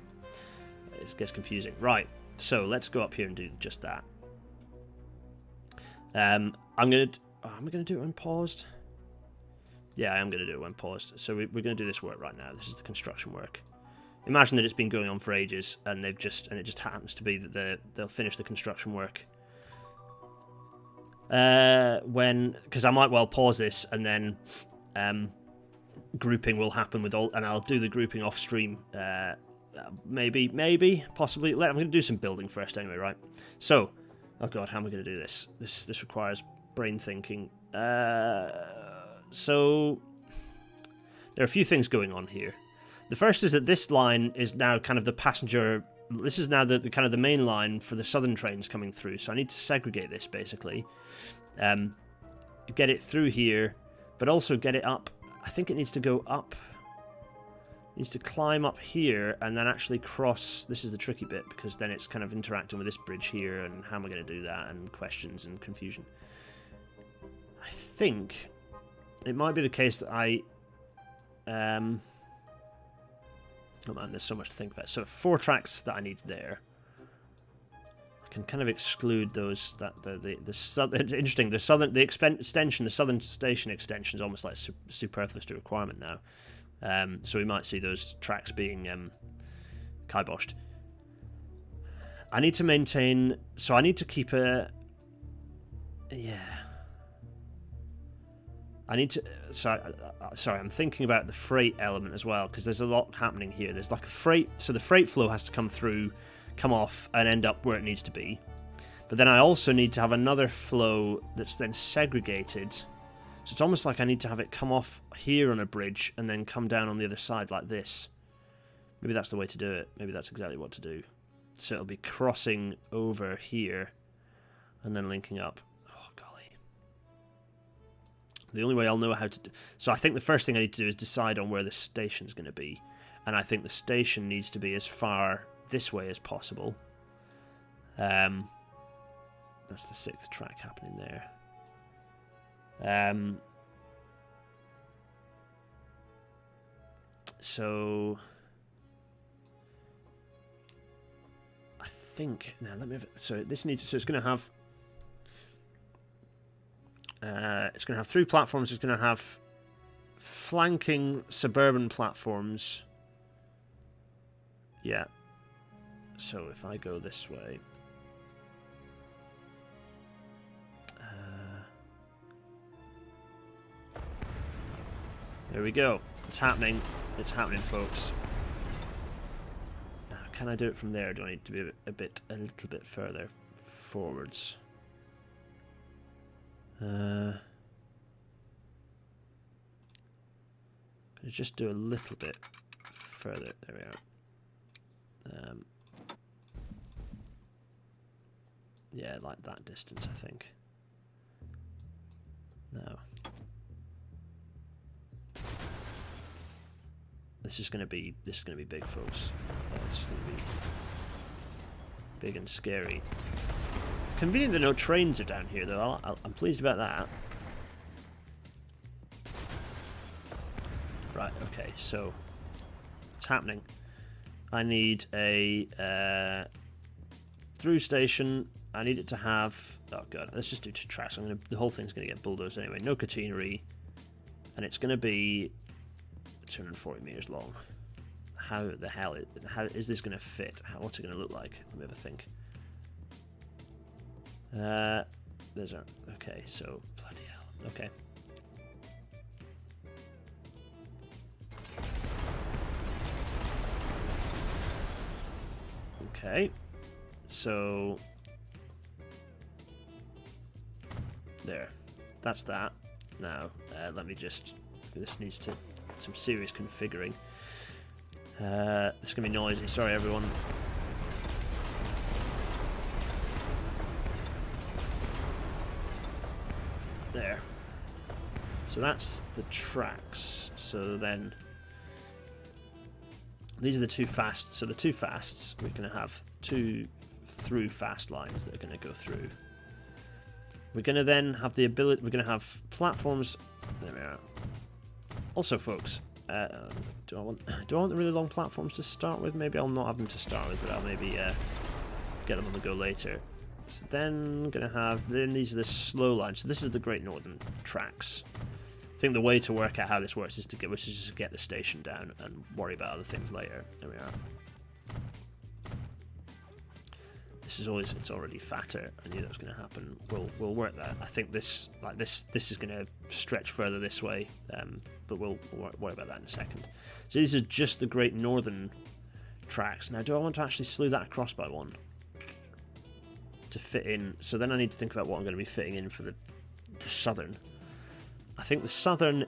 It gets confusing. Right, so let's go up here and do just that. I'm gonna do it when paused. Yeah, I am gonna do it when paused. So we're gonna do this work right now. This is the construction work. Imagine that it's been going on for ages, and it just happens to be that they'll finish the construction work. Because I might well pause this and then grouping will happen with all, and I'll do the grouping off stream. Maybe, possibly. I'm going to do some building first anyway, right? So, oh god, how am I going to do this? This requires brain thinking. So, there are a few things going on here. The first is that this line is now kind of the passenger... This is now the kind of the main line for the southern trains coming through, so I need to segregate this, basically. Get it through here, but also get it up. I think it needs to go up... needs to climb up here and then actually cross. This is the tricky bit because then it's kind of interacting with this bridge here, and how am I going to do that, and questions and confusion. I think it might be the case that I oh man, there's so much to think about. So 4 tracks that I need there. I can kind of exclude those. That interesting. The southern station extension is almost like superfluous to requirement now. So we might see those tracks being kiboshed. I need to maintain... So I need to keep a... Yeah. I need to... Sorry, I'm thinking about the freight element as well, because there's a lot happening here. There's like a freight... So the freight flow has to come through, come off, and end up where it needs to be. But then I also need to have another flow that's then segregated... So it's almost like I need to have it come off here on a bridge and then come down on the other side like this. Maybe that's the way to do it. Maybe that's exactly what to do. So it'll be crossing over here and then linking up. Oh, golly. The only way I'll know how to do... So I think the first thing I need to do is decide on where the station's going to be. And I think the station needs to be as far this way as possible. That's the 6th track happening there. So I think now let me have, so this needs, so it's going to have it's going to have 3 platforms. It's going to have flanking suburban platforms. Yeah. So if I go this way. There we go. It's happening. It's happening, folks. Now, can I do it from there? Do I need to be a little bit further forwards? Can I just do a little bit further? There we are. Yeah, like that distance, I think. No. This is gonna be big, folks. This is gonna be big and scary. It's convenient that no trains are down here, though. I'm pleased about that. Right. Okay. So it's happening. I need a through station. I need it to have. Oh god. Let's just do 2 tracks. The whole thing's gonna get bulldozed anyway. No catenary, and it's gonna be 240 meters long. How the hell is this going to fit? What's it going to look like? Let me have a think. There's our... Okay, so... Bloody hell. Okay. Okay. So... There. That's that. Now, let me just... This needs to... Some serious configuring. This is going to be noisy. Sorry, everyone. There. So that's the tracks. So then... These are the 2 fasts. So the 2 fasts, we're going to have 2 through fast lines that are going to go through. We're going to then have the ability... We're going to have platforms... There we are. Also, folks... do I want the really long platforms to start with? Maybe I'll not have them to start with, but I'll maybe get them on the go later. So then gonna have these are the slow lines. So this is the Great Northern tracks. I think the way to work out how this works is to get the station down and worry about other things later. There we are. This is always it's already fatter. I knew that was going to happen. We'll work that. I think this is going to stretch further this way, but we'll worry about that in a second. So these are just the Great Northern tracks. Now, do I want to actually slew that across by 1 to fit in? So then I need to think about what I'm going to be fitting in for the southern. I think the southern.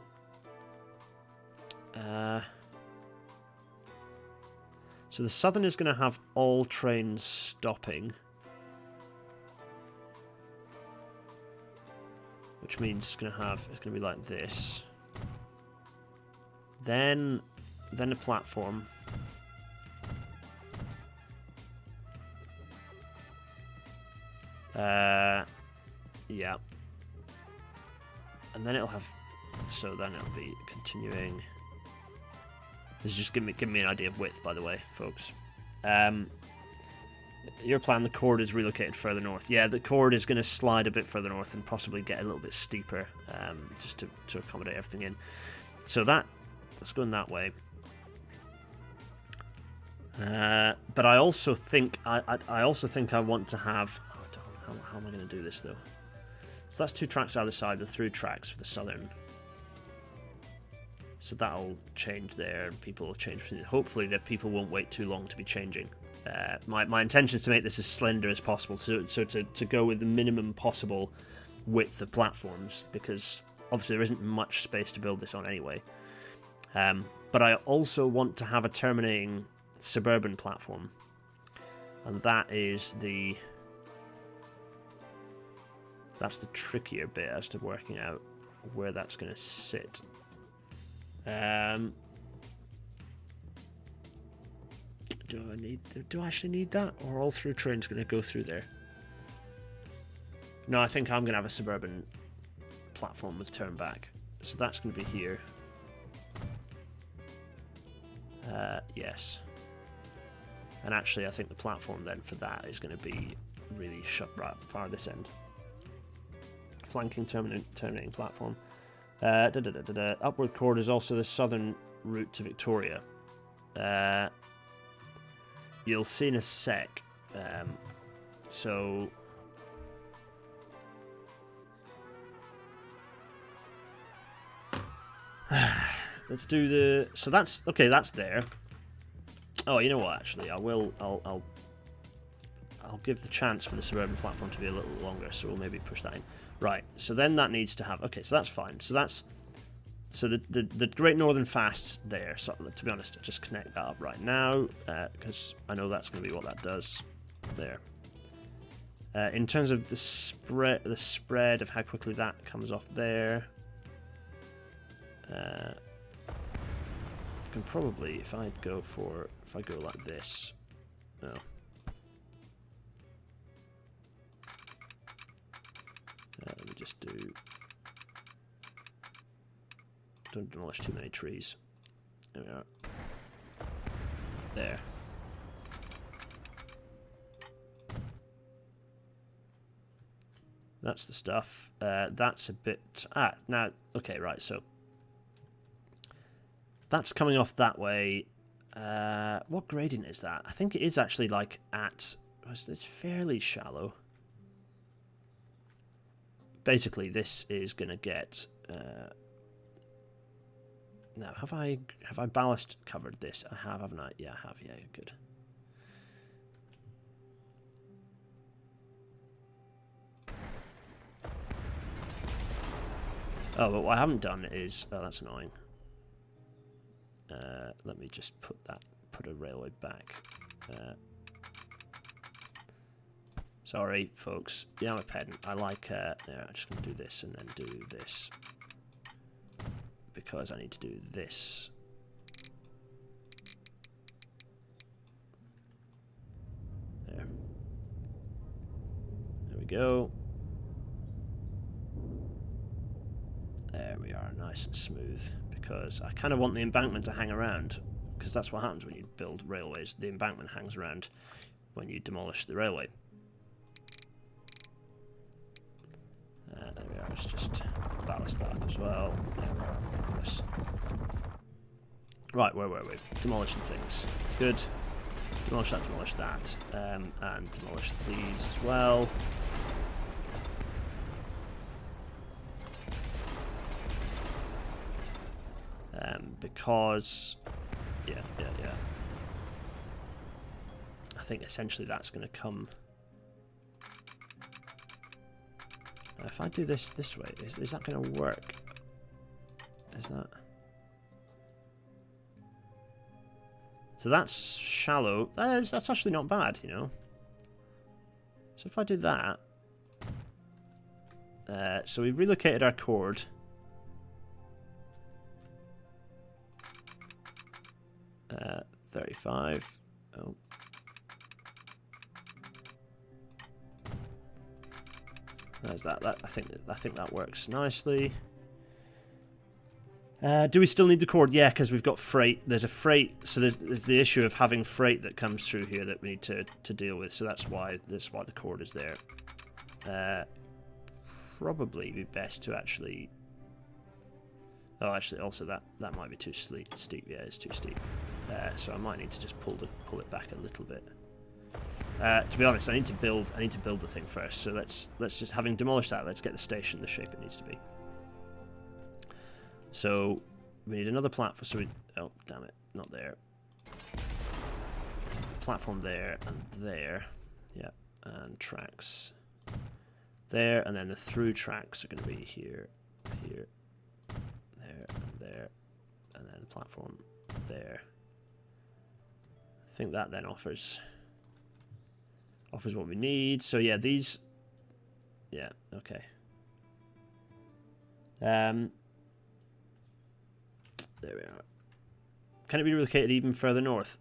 So the southern is going to have all trains stopping, which means it's going to be like this. Then a platform. Yeah. And then it'll have. So then it'll be continuing. This is just give me an idea of width, by the way, folks. Your plan, the chord is relocated further north. Yeah, the chord is going to slide a bit further north and possibly get a little bit steeper, just to accommodate everything in. So let's go in that way. But I also think I want to have. How am I going to do this though? So that's 2 tracks either side, the through tracks for the southern. So that'll change there, and people will change. Hopefully, that people won't wait too long to be changing. My intention is to make this as slender as possible, so to go with the minimum possible width of platforms, because obviously there isn't much space to build this on anyway. But I also want to have a terminating suburban platform, and that's the trickier bit as to working out where that's going to sit. Do I actually need that, or all through trains going to go through there? No, I think I'm going to have a suburban platform with turn back, so that's going to be here. Yes, and actually I think the platform then for that is going to be really shut right far this end. Flanking terminating platform. Upward chord is also the southern route to Victoria. You'll see in a sec. So let's do the. So that's okay. That's there. Oh, you know what? Actually, I'll give the chance for the suburban platform to be a little longer. So we'll maybe push that in. Right, so then that needs to have... Okay, so that's fine. So the Great Northern Fast's there. So to be honest, I'll just connect that up right now, because I know that's going to be what that does. There. In terms of the spread of how quickly that comes off there... can probably, if I go like this, no. Let me just don't demolish too many trees. There we are. There. That's the stuff. That's a bit... now, okay, right, so... That's coming off that way. What gradient is that? I think it is actually like at... It's fairly shallow. Basically, this is going to get... now, have I ballast covered this? I have, haven't I? Yeah, I have. Yeah, good. Oh, but what I haven't done is... Oh, that's annoying. Let me just put a railway back. Sorry, folks. Yeah, I'm a pedant. I like... yeah, I'm just going to do this and then do this. Because I need to do this. There. There we go. There we are, nice and smooth. Because I kind of want the embankment to hang around. Because that's what happens when you build railways. The embankment hangs around when you demolish the railway. There we are, let's just ballast that up as well. There we are, like this. Right, where were we? Demolishing things. Good. Demolish that, and demolish these as well. Because, yeah. I think essentially that's going to come. If I do this way, is that going to work? Is that? So that's shallow. That's actually not bad, you know. So if I do that, so we've relocated our cord. Uh, 35. Oh. There's that. I think that works nicely. Do we still need the cord? Yeah, because we've got freight. There's a freight, so there's the issue of having freight that comes through here that we need to deal with. So that's why the cord is there. Probably be best to actually. Oh, actually, also that might be too steep. Yeah, it's too steep. So I might need to just pull it back a little bit. To be honest, I need to build the thing first. So let's just, having demolished that, let's get the station the shape it needs to be. So we need another platform. So oh damn it, not there. Platform there and there, yeah, and tracks there, and then the through tracks are going to be here, there, and there, and then the platform there. I think that then offers what we need. So yeah, these, yeah, okay. There we are. Can it be relocated even further north?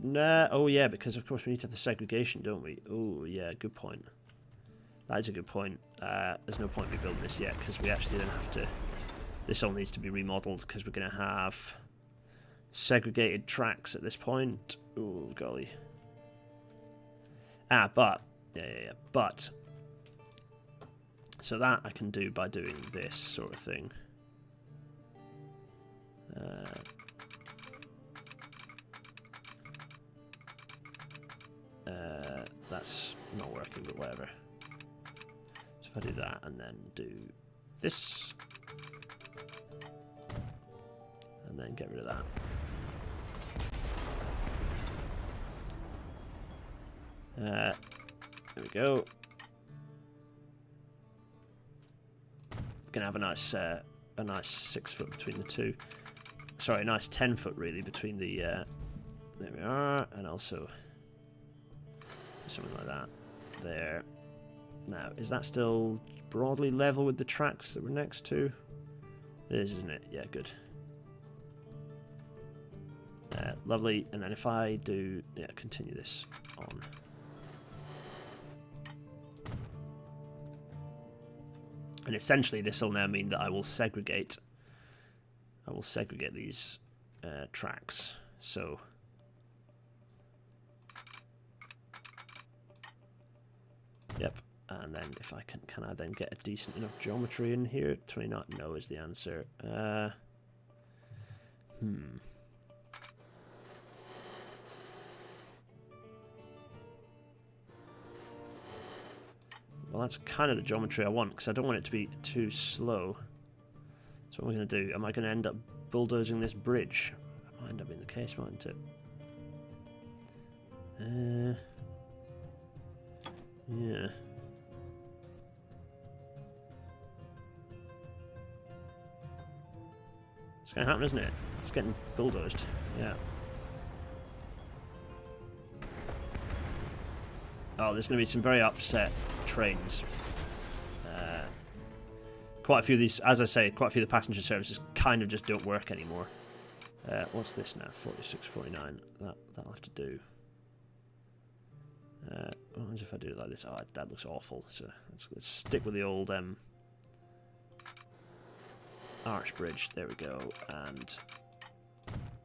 Nah. Oh yeah, because of course we need to have the segregation, don't we? Oh yeah, good point. That is a good point. There's no point in building this yet because we actually then have to. This all needs to be remodeled because we're going to have segregated tracks at this point. Oh golly. But yeah. But so that I can do by doing this sort of thing. That's not working, but whatever. So if I do that and then do this, and then get rid of that. There we go. Gonna have a nice 6 foot between the two. Sorry, a nice 10 foot really between the. There we are, and also something like that. There. Now, is that still broadly level with the tracks that we're next to? It is, isn't it? Yeah, good. Lovely. And then if I do, yeah, continue this on. And essentially this will now mean that I will segregate these tracks. So yep. And then if I can I then get a decent enough geometry in here? 29, no is the answer. Well, that's kind of the geometry I want, because I don't want it to be too slow. So what am I going to do? Am I going to end up bulldozing this bridge? That might end up being the case, mightn't it? Yeah. It's going to happen, isn't it? It's getting bulldozed. Yeah. Oh, there's going to be some very upset trains. Quite a few of these, as I say, quite a few of the passenger services kind of just don't work anymore. What's this now? 46, 49. That'll have to do. What happens if I do it like this? Oh, that looks awful. So let's stick with the old arch bridge. There we go. And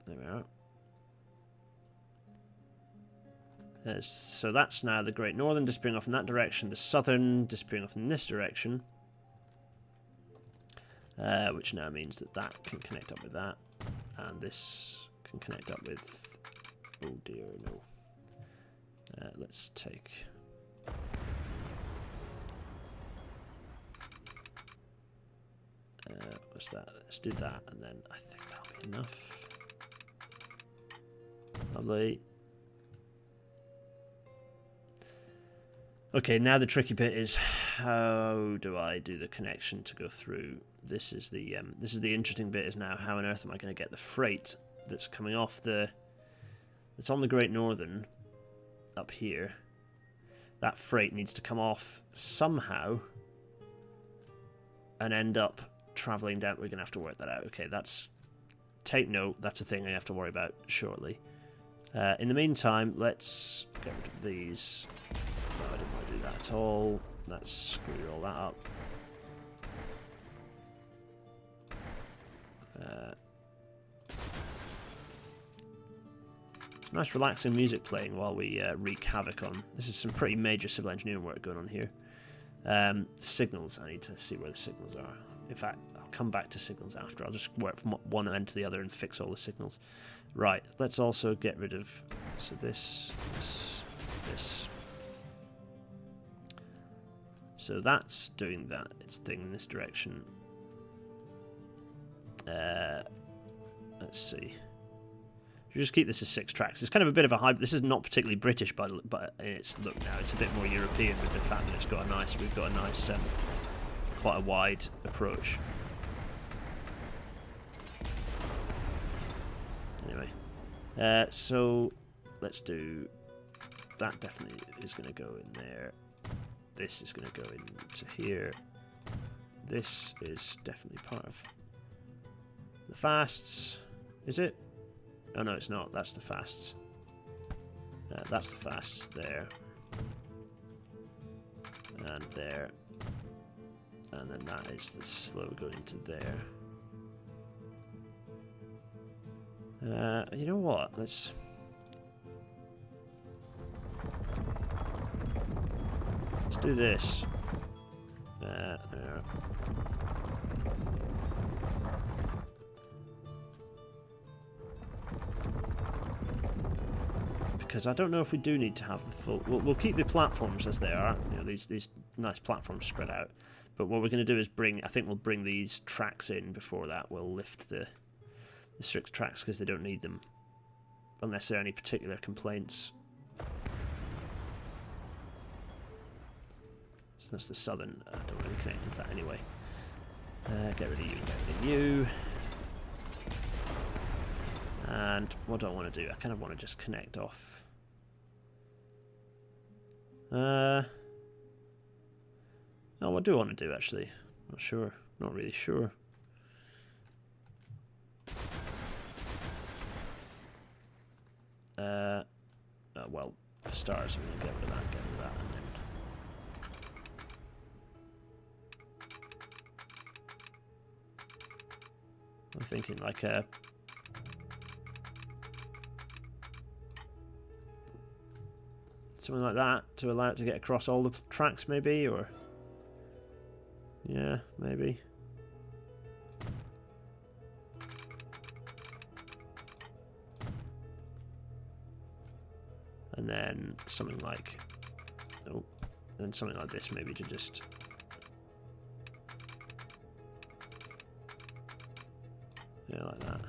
there we are. So that's now the Great Northern disappearing off in that direction, the Southern disappearing off in this direction, which now means that that can connect up with that, and this can connect up with, oh dear, no. Let's take, what's that? Let's do that, and then I think that'll be enough. Lovely. Okay, now the tricky bit is how do I do the connection to go through? This is the interesting bit, is now how on earth am I going to get the freight that's coming off that's on the Great Northern up here. That freight needs to come off somehow and end up travelling down. We're going to have to work that out. Okay, take note. That's a thing I have to worry about shortly. In the meantime, let's get rid of these. No, I didn't want to do that at all. Let's screw all that up. Nice relaxing music playing while we wreak havoc on. This is some pretty major civil engineering work going on here. Signals, I need to see where the signals are. In fact, I'll come back to signals after. I'll just work from one end to the other and fix all the signals. Right, let's also get rid of, so this. So that's doing that, its thing in this direction. Let's see. You just keep this as 6 tracks. It's kind of a bit of a hybrid. This is not particularly British, but in its look now, it's a bit more European with the fact that we've got a nice, quite a wide approach. Anyway, so let's do that. Definitely is going to go in there. This is going to go into here. This is definitely part of the fasts. Is it? Oh no, it's not. That's the fasts. That's the fasts there. And there. And then that is the slow going into there. You know what? Let's do this. Because I don't know if we do need to have the full. We'll keep the platforms as they are. You know, these nice platforms spread out. But what we're going to do is I think we'll bring these tracks in before that. We'll lift the strict tracks because they don't need them, unless there are any particular complaints. So that's the southern. I don't really connect into that anyway. Get rid of you, get rid of you. And what do I want to do? I kind of want to just connect off. Oh, what do I want to do actually? Not sure. Not really sure. Well, for stars, I'm going to get rid of that, and then... I'm thinking like a... something like that to allow it to get across all the tracks, maybe, or... yeah, maybe. And then something like... oh, then something like this, maybe, to just... yeah, like that.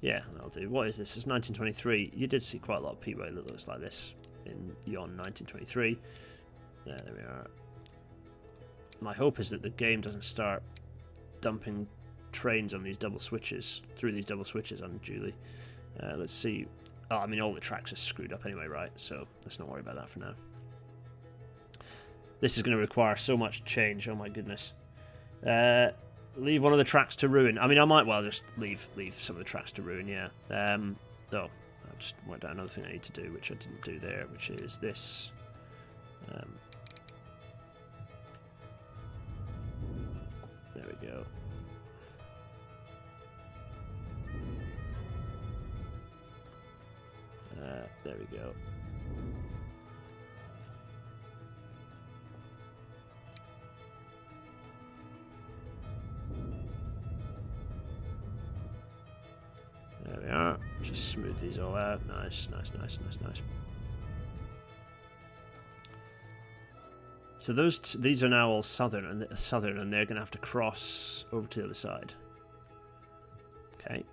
Yeah, that'll do. What is this? It's 1923. You did see quite a lot of P-Way that looks like this in Yon 1923. There we are. My hope is that the game doesn't start dumping trains on these double switches, through these double switches unduly. Let's see. Oh, I mean, all the tracks are screwed up anyway, right? So let's not worry about that for now. This is going to require so much change. Oh my goodness. Leave one of the tracks to ruin. I mean, I might well just leave some of the tracks to ruin, yeah. I'll just work out another thing I need to do, which I didn't do there, which is this. There we go. There we go. There we are. Just smooth these all out. Nice, nice, nice, nice, nice. So these are now all southern, and they're going to have to cross over to the other side. Okay.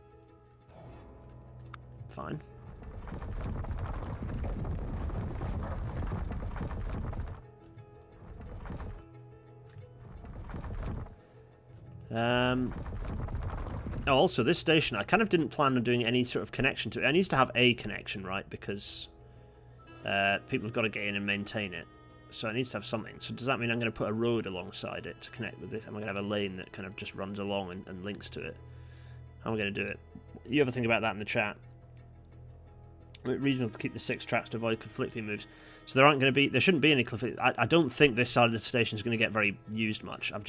Fine. Oh, also this station, I kind of didn't plan on doing any sort of connection to it. It needs to have a connection, right? Because people have got to get in and maintain it. So it needs to have something. So does that mean I'm going to put a road alongside it to connect with this? Am I going to have a lane that kind of just runs along and links to it? How am I going to do it? You ever think about that in the chat? Reasonable to keep the 6 tracks to avoid conflicting moves. So there shouldn't be any conflict. I don't think this side of the station is going to get very used much. I've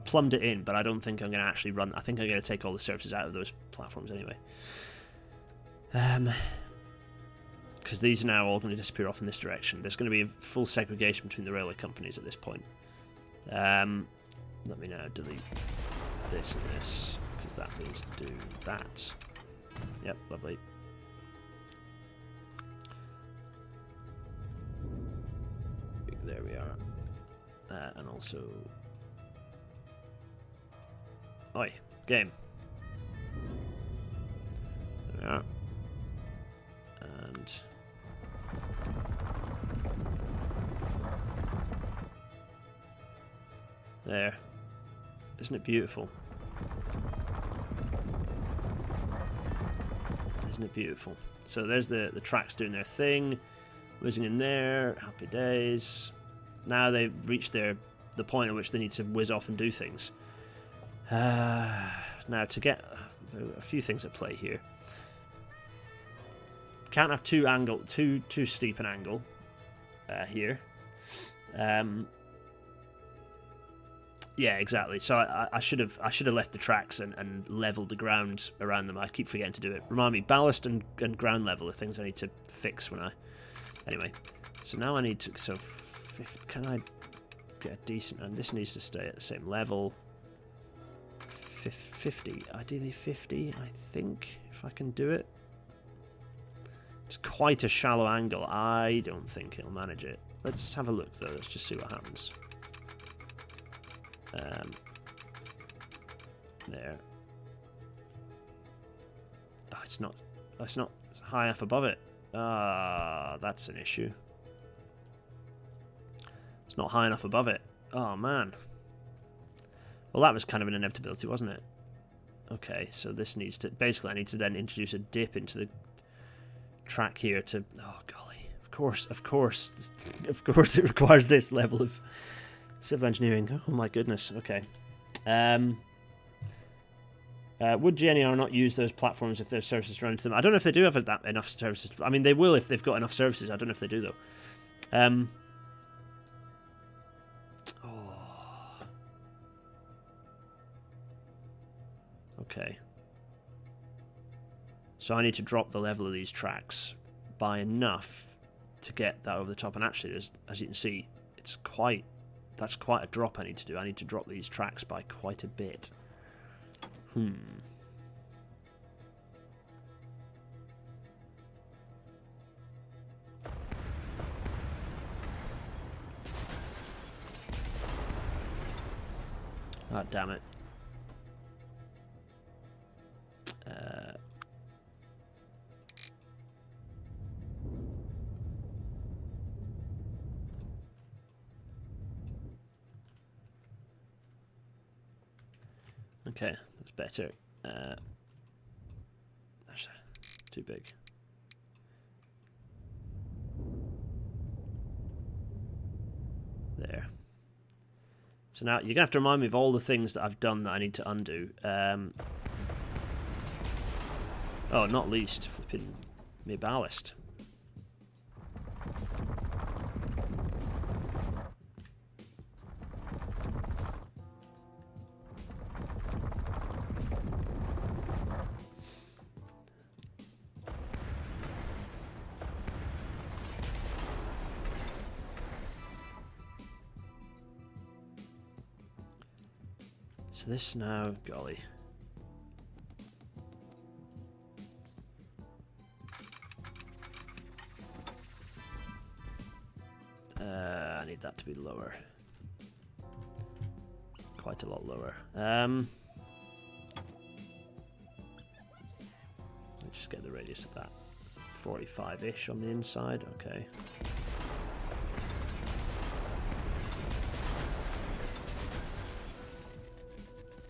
plumbed it in, but I don't think I'm going to actually run. I think I'm going to take all the services out of those platforms anyway. Because these are now all going to disappear off in this direction. There's going to be a full segregation between the railway companies at this point. Let me now delete this and this, because that means to do that. Yep, lovely. There we are. And also... oi, game. There we are. And... there. Isn't it beautiful? Isn't it beautiful? So there's the tracks doing their thing. Whizzing in there. Happy days. Now they've reached the point at which they need to whiz off and do things. Now to get... there are a few things at play here. Can't have too steep an angle here. Yeah, exactly. So I should have left the tracks and leveled the ground around them. I keep forgetting to do it. Remind me, ballast and ground level are things I need to fix when I... anyway, so now I need to... so can I get a decent... and this needs to stay at the same level. 50. Ideally 50, I think, if I can do it. It's quite a shallow angle. I don't think it'll manage it. Let's have a look, though. Let's just see what happens. There. Oh, it's not high enough above it. Ah, that's an issue. It's not high enough above it. Oh, man. Well, that was kind of an inevitability, wasn't it? Okay, so this needs to... basically, I need to then introduce a dip into the track here to... oh, golly. Of course it requires this level of civil engineering. Oh, my goodness. Okay. Would GNR not use those platforms if there's services running to them? I don't know if they do have enough services. I mean, they will if they've got enough services. I don't know if they do, though. Okay. So I need to drop the level of these tracks by enough to get that over the top. And actually, as you can see, that's quite a drop I need to do. I need to drop these tracks by quite a bit. Ah, damn it. Okay, that's better. That's too big. There. So now you're gonna have to remind me of all the things that I've done that I need to undo. Oh, not least flipping me ballast. So this now, golly. I need that to be lower. Quite a lot lower. Let me just get the radius of that. 45-ish on the inside, okay.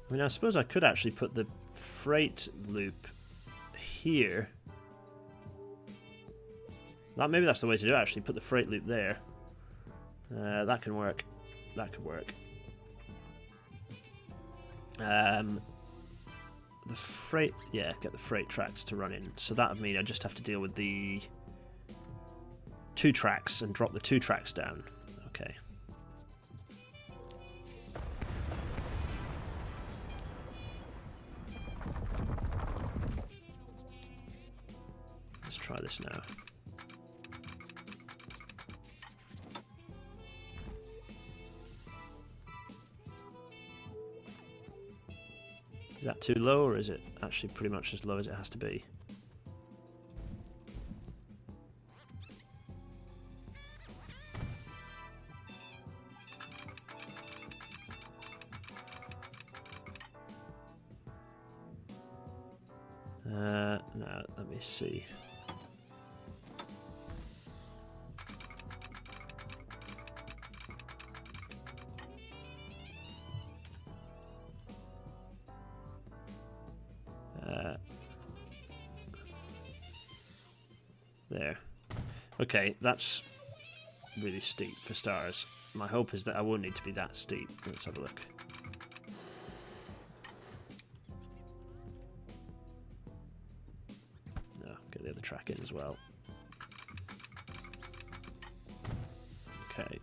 I mean, I suppose I could actually put the freight loop here. Maybe that's the way to do it, actually. Put the freight loop there. That can work. That could work. The freight... Yeah, get the freight tracks to run in. So that would mean I just have to deal with the 2 tracks and drop the 2 tracks down. Okay. Let's try this now. Is that too low, or is it actually pretty much as low as it has to be? No, let me see. There. Okay, that's really steep for stars. My hope is that I won't need to be that steep. Let's have a look. No, get the other track in as well. Okay.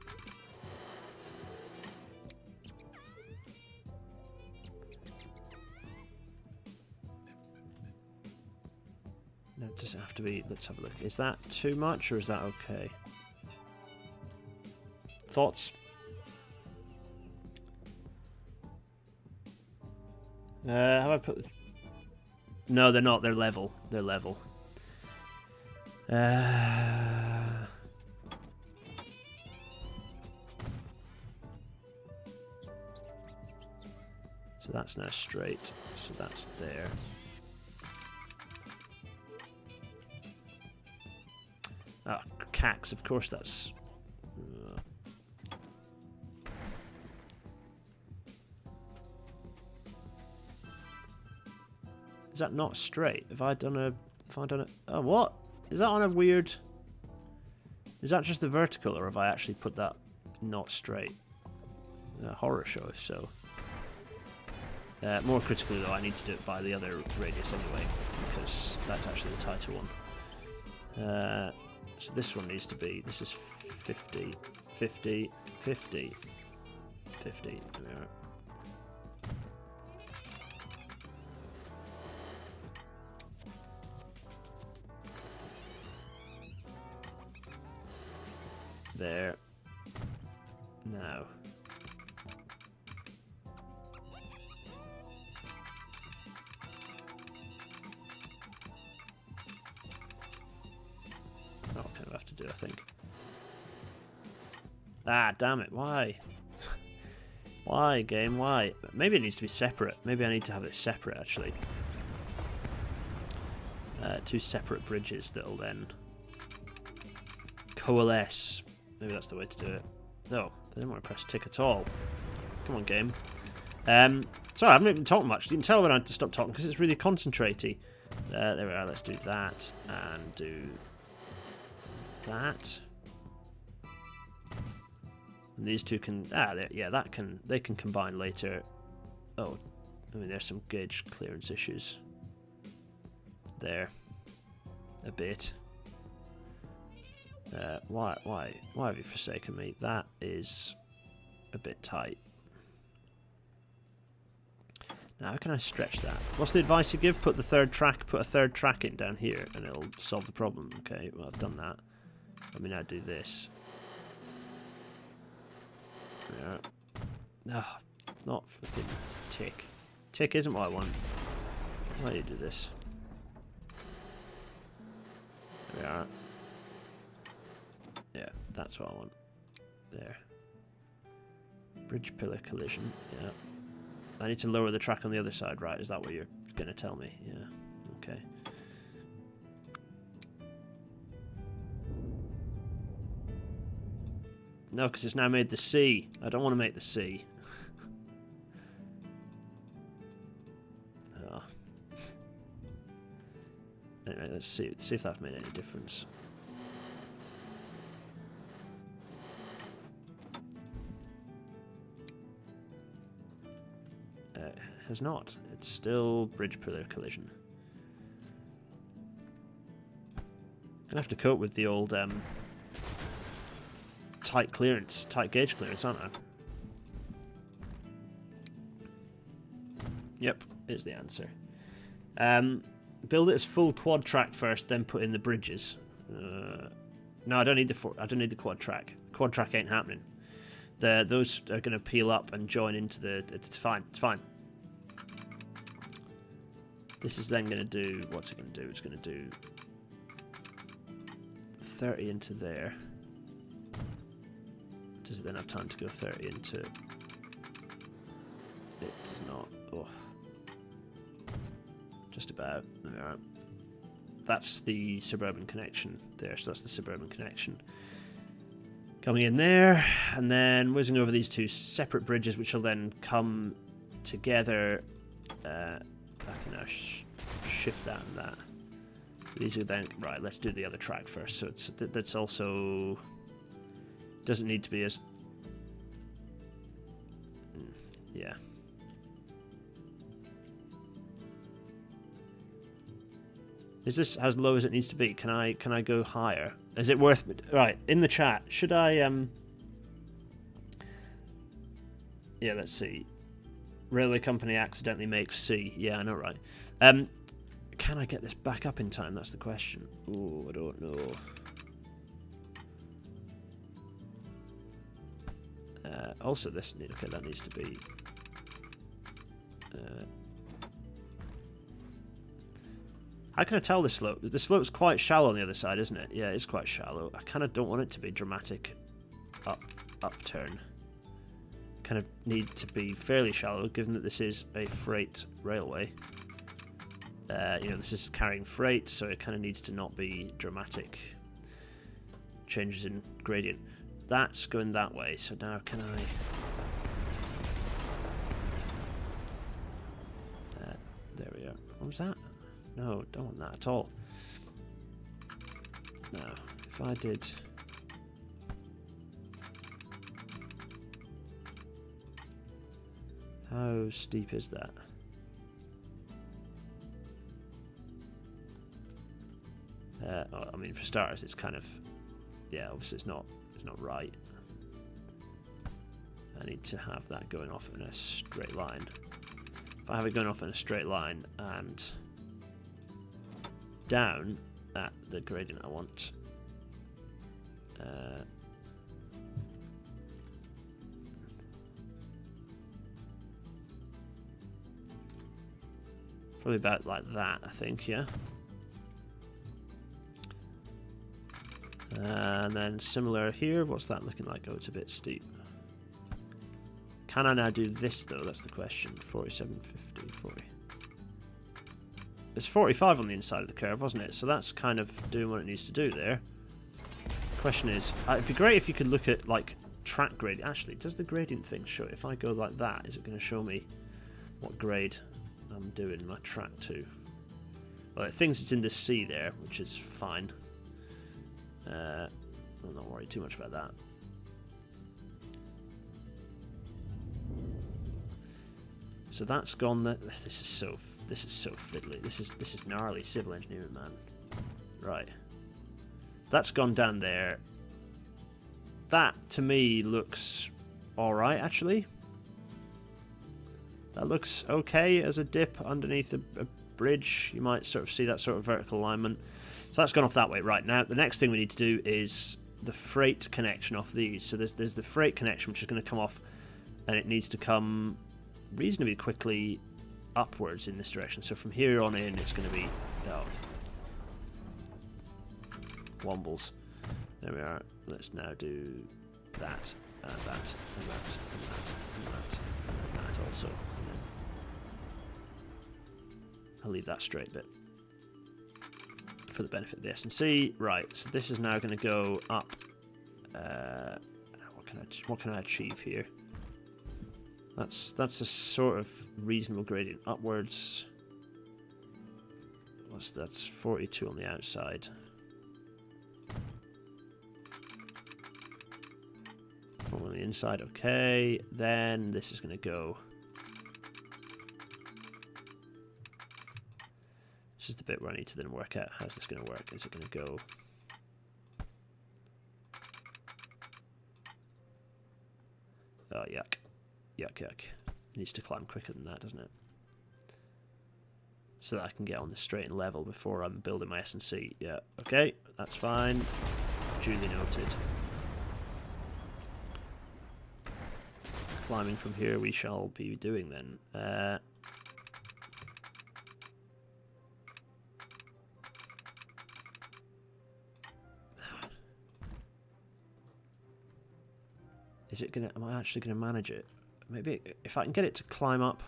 No, does it have to be? Let's have a look. Is that too much, or is that okay? Thoughts? Have I put... No, they're not. They're level. They're level. So that's now straight. So that's there. Ah, cax, of course that's... Is that not straight? Have I done a... Oh, what? Is that on a weird... Is that just the vertical, or have I actually put that not straight? A horror show, if so. More critically though, I need to do it by the other radius anyway, because that's actually the tighter one. So this one needs to be, this is 50, 50, 50, 50. There we are. There. Now. I'll kind of have to do, I think. Ah, damn it! Why? Why, game? Why? Maybe it needs to be separate. Maybe I need to have it separate, actually. Two separate bridges that'll then coalesce. Maybe that's the way to do it. No, they didn't want to press tick at all. Come on, game. Sorry, I haven't even talked much. You can tell when I had to stop talking because it's really concentraty. There we are. Let's do that and do that. And these two can. Yeah, that can. They can combine later. Oh, I mean, there's some gauge clearance issues there. A bit. Why have you forsaken me? That is a bit tight. Now, how can I stretch that? What's the advice you give? Put a third track in down here, and it'll solve the problem. Okay, well, I've done that. Let me now do this. Yeah. No, not flipping tick. Tick isn't what I want. Why do you do this? There we are. Yeah, that's what I want. There. Bridge pillar collision. Yeah. I need to lower the track on the other side, right? Is that what you're going to tell me? Yeah. Okay. No, because it's now made the C. I don't want to make the C. Oh. Anyway, let's see if that's made any difference. Has not. It's still bridge pillar collision. Gonna have to cope with the old tight gauge clearance, aren't I? Yep, is the answer. Build it as full quad track first, then put in the bridges. No, I don't need the quad track. Quad track ain't happening. Those are gonna peel up and join into the. It's fine. It's fine. This is then going to do, what's it going to do? It's going to do 30 into there. Does it then have time to go 30 into... It does not. Oh. Just about. There we are. That's the suburban connection there, so that's the suburban connection. Coming in there, and then whizzing over these two separate bridges, which will then come together... I can now shift that and that. These are then right. Let's do the other track first. So that's also doesn't need to be as yeah. Is this as low as it needs to be? Can I go higher? Is it worth it? Right, in the chat, should I yeah, let's see. Railway company accidentally makes C. Yeah, I know, right? Can I get this back up in time? That's the question. Oh, I don't know. Also, this okay, that needs to be. How can I tell the slope? The slope's quite shallow on the other side, isn't it? Yeah, it's quite shallow. I kind of don't want it to be dramatic upturn. Kind of need to be fairly shallow, given that this is a freight railway. You know, this is carrying freight, so it kind of needs to not be dramatic changes in gradient. That's going that way, so now can I... there we are. What was that? No, don't want that at all. Now, if I did... How steep is that? mean, for starters, it's kind of, yeah, obviously it's not right. I need to have that going off in a straight line. If I have it going off in a straight line and down at the gradient I want, probably about like that, I think, yeah. And then similar here. What's that looking like? Oh, it's a bit steep. Can I now do this though? That's the question. 47, 50, 40. It's 45 on the inside of the curve, wasn't it? So that's kind of doing what it needs to do there. The question is, it'd be great if you could look at like track grade. Actually, does the gradient thing show? If I go like that, is it going to show me what grade I'm doing my track to? Well, it thinks it's in the C there, which is fine. I'll not worry too much about that. So that's gone. This is so fiddly. This is gnarly civil engineering, man. Right. That's gone down there. That to me looks all right, actually. That looks okay as a dip underneath a bridge. You might sort of see that sort of vertical alignment. So that's gone off that way. Right, now the next thing we need to do is the freight connection off these. So there's the freight connection, which is going to come off, and it needs to come reasonably quickly upwards in this direction. So from here on in, it's going to be wombles. There we are. Let's now do that, and that, and that, and that, and that, and that also. And then I'll leave that straight bit for the benefit of the S&C. Right, so this is now going to go up. What can I achieve here? That's a sort of reasonable gradient upwards. That's 42 on the outside. On the inside, okay. Then this is going to go. This is the bit where I need to then work out how's this going to work. Is it going to go? Oh, yuck. Yuck, yuck. It needs to climb quicker than that, doesn't it? So that I can get on the straight and level before I'm building my S&C. Yeah, okay. That's fine. Duly noted. Climbing from here we shall be doing then. Is it gonna? Am I actually gonna manage it? Maybe if I can get it to climb up.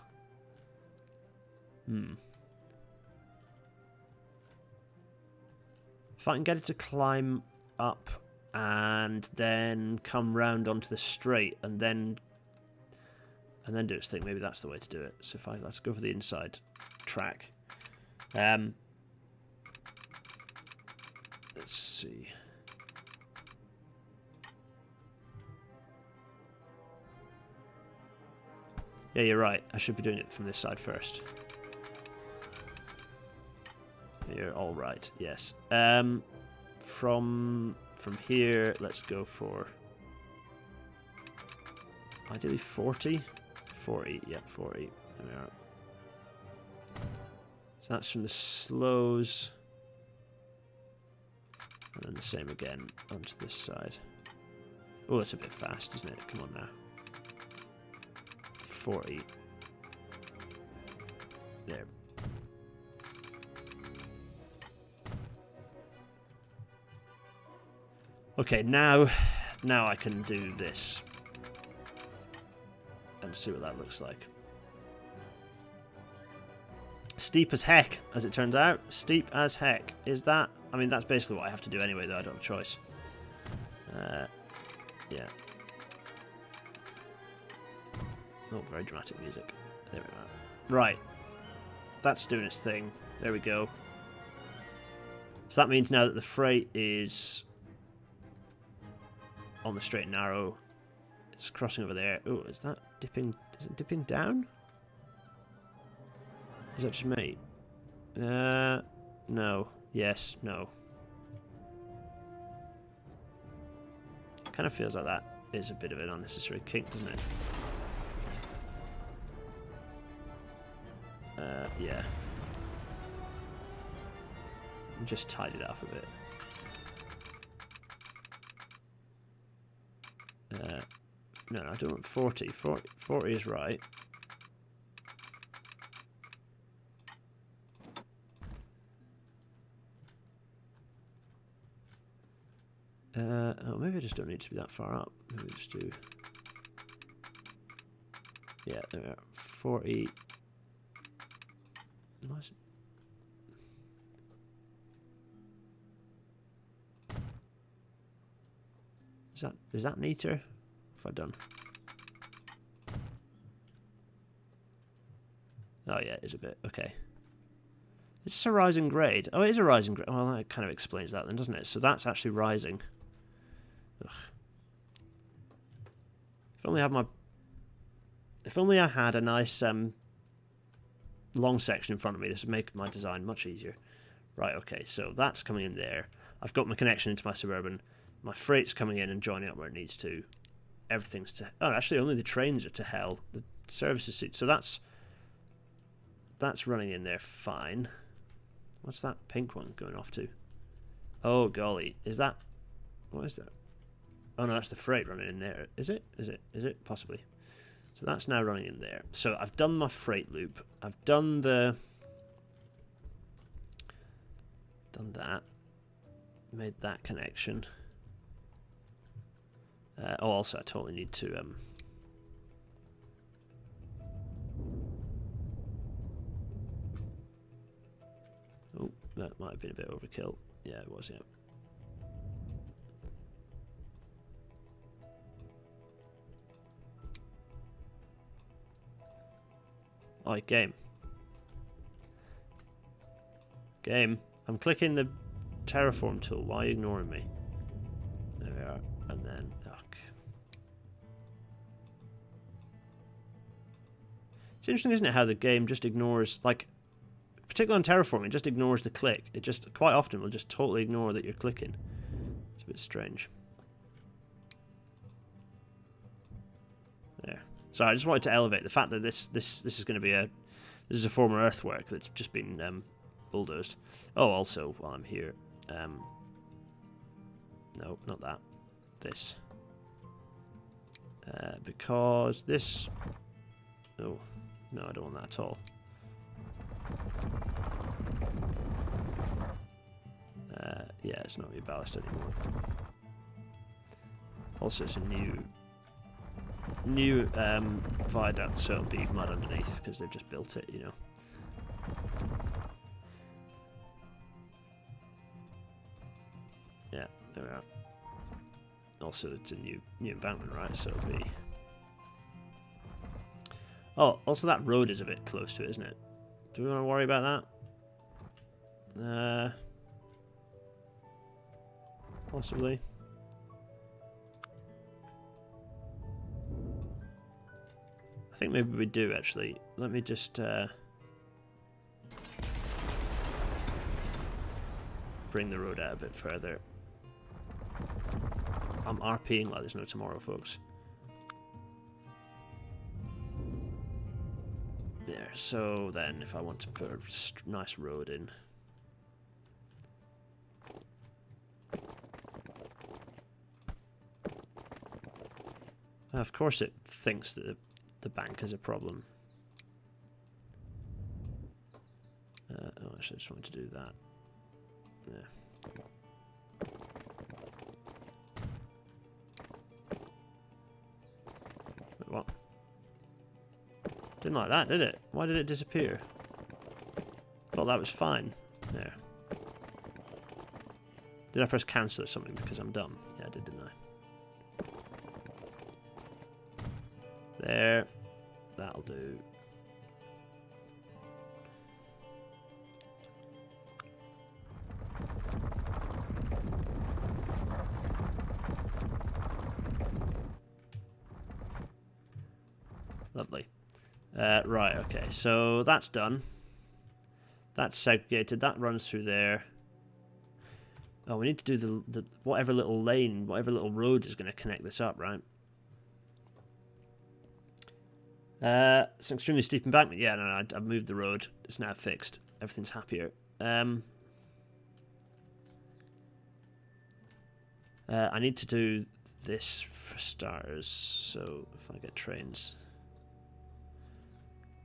If I can get it to climb up and then come round onto the straight and then do its thing, maybe that's the way to do it. So if let's go for the inside track. Let's see. Yeah, you're right. I should be doing it from this side first. You're all right. Yes. From here, let's go for ideally 40. 40. Yep, 40. There we are. So that's from the slows, and then the same again onto this side. Oh, that's a bit fast, isn't it? Come on now. 40. There. Okay, now I can do this and see what that looks like. Steep as heck, as it turns out. Steep as heck. Is that? I mean, that's basically what I have to do anyway, though. I don't have a choice. Yeah. Oh, very dramatic music. There we are. Right. That's doing its thing. There we go. So that means now that the freight is on the straight and narrow. It's crossing over there. Oh, is that dipping? Is it dipping down? Is that just me? No. Yes. No. Kind of feels like that is a bit of an unnecessary kink, doesn't it? Yeah. Just tidy it up a bit. No, I don't want 40. 40 is right. Oh, maybe I just don't need to be that far up. Maybe just do... Yeah, there we are. 40... Nice. Is that neater? What have I done? Oh yeah, it is a bit. Okay. Is this a rising grade? Oh, it is a rising grade. Well, that kind of explains that then, doesn't it? So that's actually rising. Ugh. If only I had a nice long section in front of me, this would make my design much easier. Right, okay, so that's coming in there. I've got my connection into my Suburban. My freight's coming in and joining up where it needs to. Everything's to... Oh, actually, only the trains are to hell. The services seat. So that's running in there fine. What's that pink one going off to? Oh, golly. Is that... What is that? Oh, no, that's the freight running in there. Is it? Is it? Possibly. So that's now running in there. So I've done my freight loop. I've done the... Done that. Made that connection. Oh, also I totally need to... Oh, that might have been a bit overkill. Yeah, it was, yeah. Oh, game. Game. I'm clicking the terraform tool. Why are you ignoring me? There we are. And then... Ugh. It's interesting, isn't it, how the game just ignores... Like, particularly on terraforming, it just ignores the click. It just, quite often, will just totally ignore that you're clicking. It's a bit strange. There. So I just wanted to elevate the fact that this is going to be a... This is a former earthwork that's just been bulldozed. Oh, also, while I'm here... no, not that. This. Because this... Oh, no, I don't want that at all. Yeah, it's not really ballast anymore. Also, it's a new viaduct, so it'll be mud underneath because they've just built it, you know. Yeah, there we are. Also, it's a new embankment, right? So it'll be... Oh, also that road is a bit close to it, isn't it? Do we want to worry about that? Possibly. I think maybe we do, actually. Let me just bring the road out a bit further. I'm RPing like there's no tomorrow, folks. There, so then if I want to put a nice road in. Of course it thinks that the bank is a problem. Oh, actually I just wanted to do that. Yeah. Wait, what? Didn't like that, did it? Why did it disappear? Thought that was fine. There. Did I press cancel or something because I'm dumb? Yeah, I did, didn't I? There. That'll do. Lovely. Right, okay, so that's done. That's segregated. That runs through there. Oh, we need to do the whatever little lane, whatever little road is going to connect this up, right? It's an extremely steep embankment. Yeah, no, I've moved the road. It's now fixed. Everything's happier. I need to do this for starters. So if I get trains,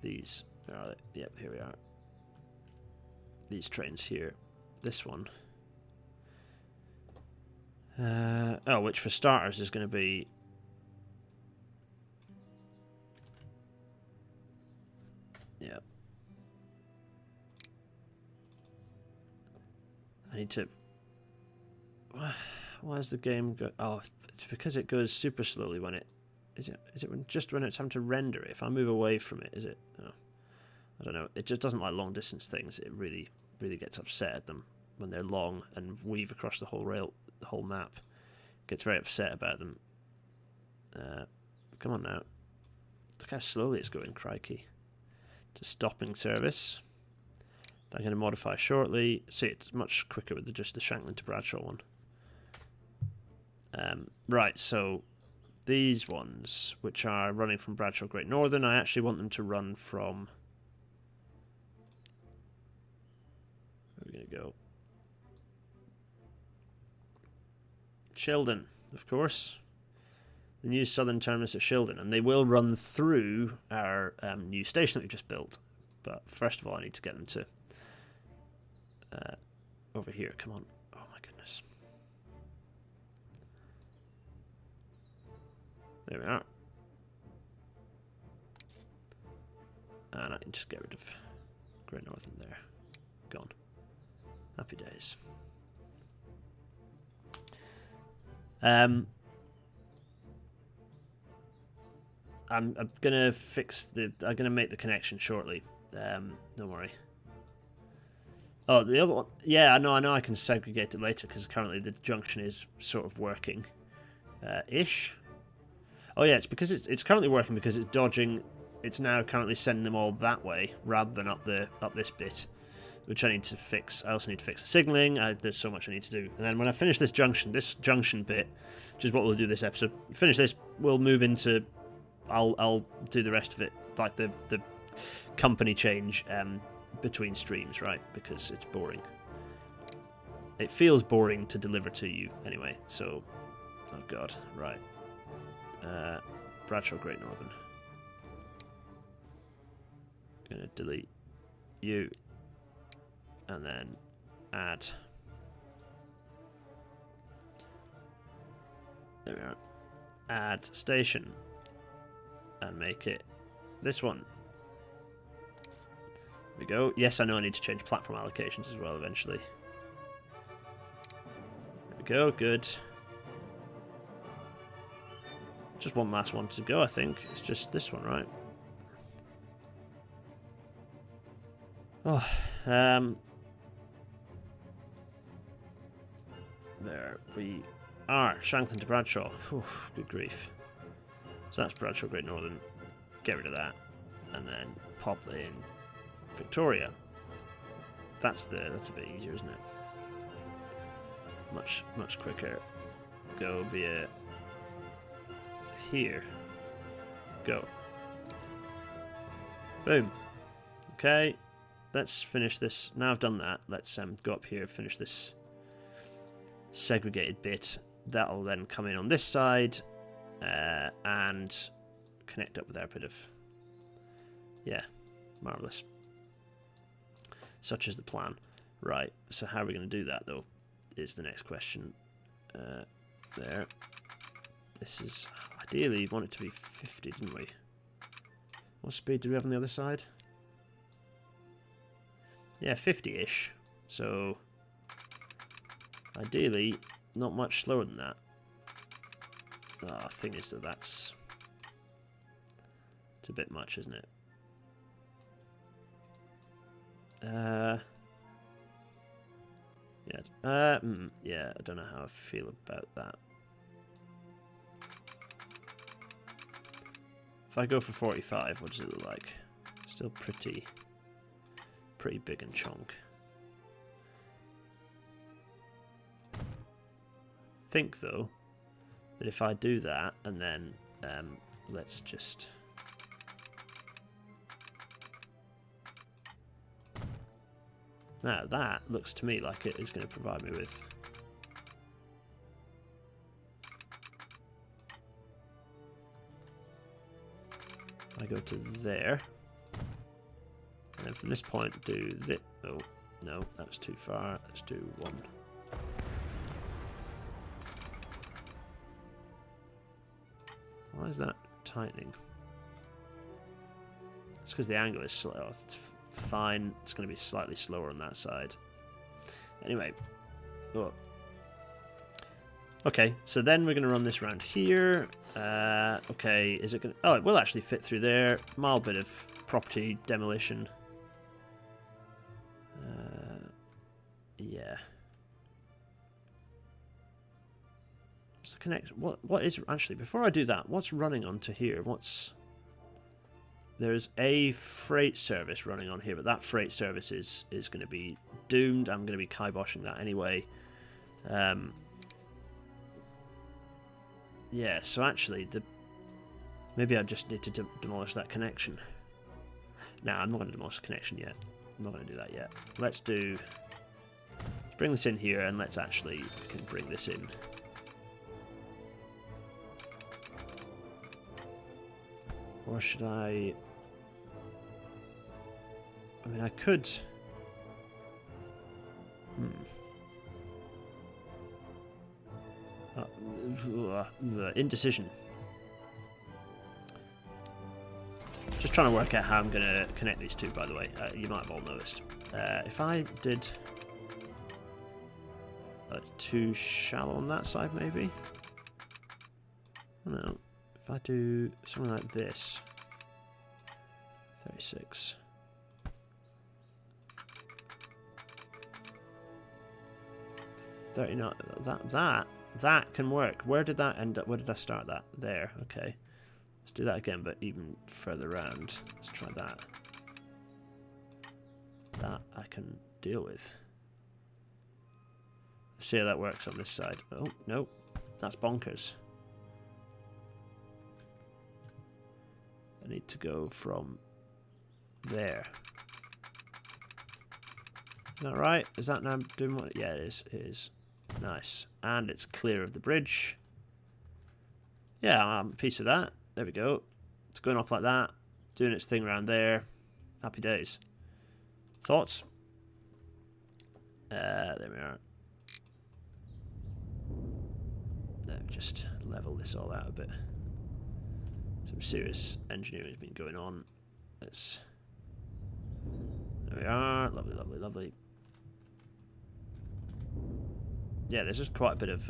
these, where are they? Yep, here we are. These trains here. This one. Oh, which for starters is going to be. Yeah. I need to. Why does the game go? Oh, it's because it goes super slowly when it. Is it just when it's time to render it? If I move away from it, is it? Oh, I don't know. It just doesn't like long distance things. It really gets upset at them when they're long and weave across the whole map. Gets very upset about them. Come on now. Look how slowly it's going, crikey. It's a stopping service. I'm going to modify shortly. See, it's much quicker with just the Shanklin to Bradshaw one. Right, so these ones, which are running from Bradshaw Great Northern, I actually want them to run from... Where are we going to go? Shildon, of course. The new southern terminus at Shildon, and they will run through our new station that we've just built. But first of all, I need to get them to over here. Come on! Oh my goodness! There we are. And I can just get rid of Great Northern there. Gone. Happy days. I'm gonna fix the. I'm gonna make the connection shortly. Don't worry. Oh, the other one. Yeah, I know. I can segregate it later because currently the junction is sort of working, ish. Oh yeah, it's because it's currently working because it's dodging. It's now currently sending them all that way rather than up this bit, which I need to fix. I also need to fix the signaling. There's so much I need to do. And then when I finish this junction bit, which is what we'll do this episode, finish this, we'll move into. I'll do the rest of it, like the company change between streams, right? Because it's boring. It feels boring to deliver to you anyway. So, oh god, right. Bradshaw Great Northern. Gonna delete you, and then add. There we are. Add station. And make it this one. There we go. Yes, I know I need to change platform allocations as well eventually. There we go, good. Just one last one to go, I think. It's just this one, right? Oh, there we are. Shanklin to Bradshaw. Oof, good grief. So that's Bradshaw Great Northern. Get rid of that, and then pop in Victoria. That's a bit easier, isn't it? Much quicker. Go via here. Go. Boom. Okay. Let's finish this. Now I've done that, let's go up here, finish this segregated bit. That'll then come in on this side. And connect up with our bit of, yeah, marvellous. Such is the plan. Right, so how are we going to do that though, is the next question. There. This is, ideally you want it to be 50, didn't we? What speed do we have on the other side? Yeah, 50-ish. So, ideally, not much slower than that. The thing is that it's a bit much, isn't it? Yeah, yeah, I don't know how I feel about that. If I go for 45, what does it look like? Still pretty big and chunk. think, though, that if I do that, and then let's just... Now, that looks to me like it is going to provide me with... I go to there. And then from this point, do this. Oh, no, that's too far. Let's do one. Why is that tightening? It's because the angle is slow. It's fine. It's going to be slightly slower on that side. Anyway. Oh. Okay, so then we're going to run this round here. Okay, is it going to... Oh, it will actually fit through there. Mild bit of property demolition. Yeah. What's the connection? What is... Actually, before I do that, what's running onto here? What's... There's a freight service running on here, but that freight service is going to be doomed. I'm going to be kiboshing that anyway. Yeah, so actually, maybe I just need to demolish that connection. Nah, I'm not going to demolish the connection yet. I'm not going to do that yet. Let's bring this in here, and let's actually, we can bring this in. Or should I... I mean, I could... The indecision. Just trying to work out how I'm going to connect these two, by the way. You might have all noticed. If I did... too shallow on that side, maybe? I don't know. If I do something like this... 36... That can work. Where did that end up? Where did I start that? There. Okay. Let's do that again, but even further around. Let's try that. That I can deal with. Let's see how that works on this side. Oh, no. That's bonkers. I need to go from there. Is that right? Is that now doing what? Yeah, it is. It is. Nice. And it's clear of the bridge. Yeah, I'm at peace with that. There we go. It's going off like that. Doing its thing around there. Happy days. Thoughts? There we are. Let me just level this all out a bit. Some serious engineering has been going on. Let's... There we are. Lovely, lovely, lovely. Yeah, there's just quite a bit of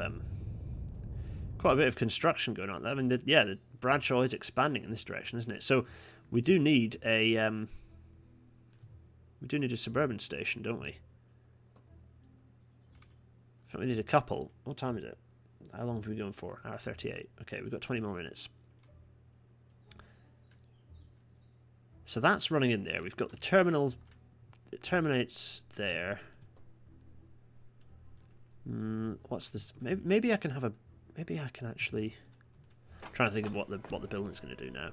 construction going on. I mean, the Bradshaw is expanding in this direction, isn't it? So we do need a suburban station, don't we? In fact, we need a couple. What time is it? How long have we going for? Hour 38. Okay, we've got 20 more minutes. So that's running in there. We've got the terminal. It terminates there. What's this? Maybe I can have a. Maybe I can actually. I'm trying to think of what the building's going to do now.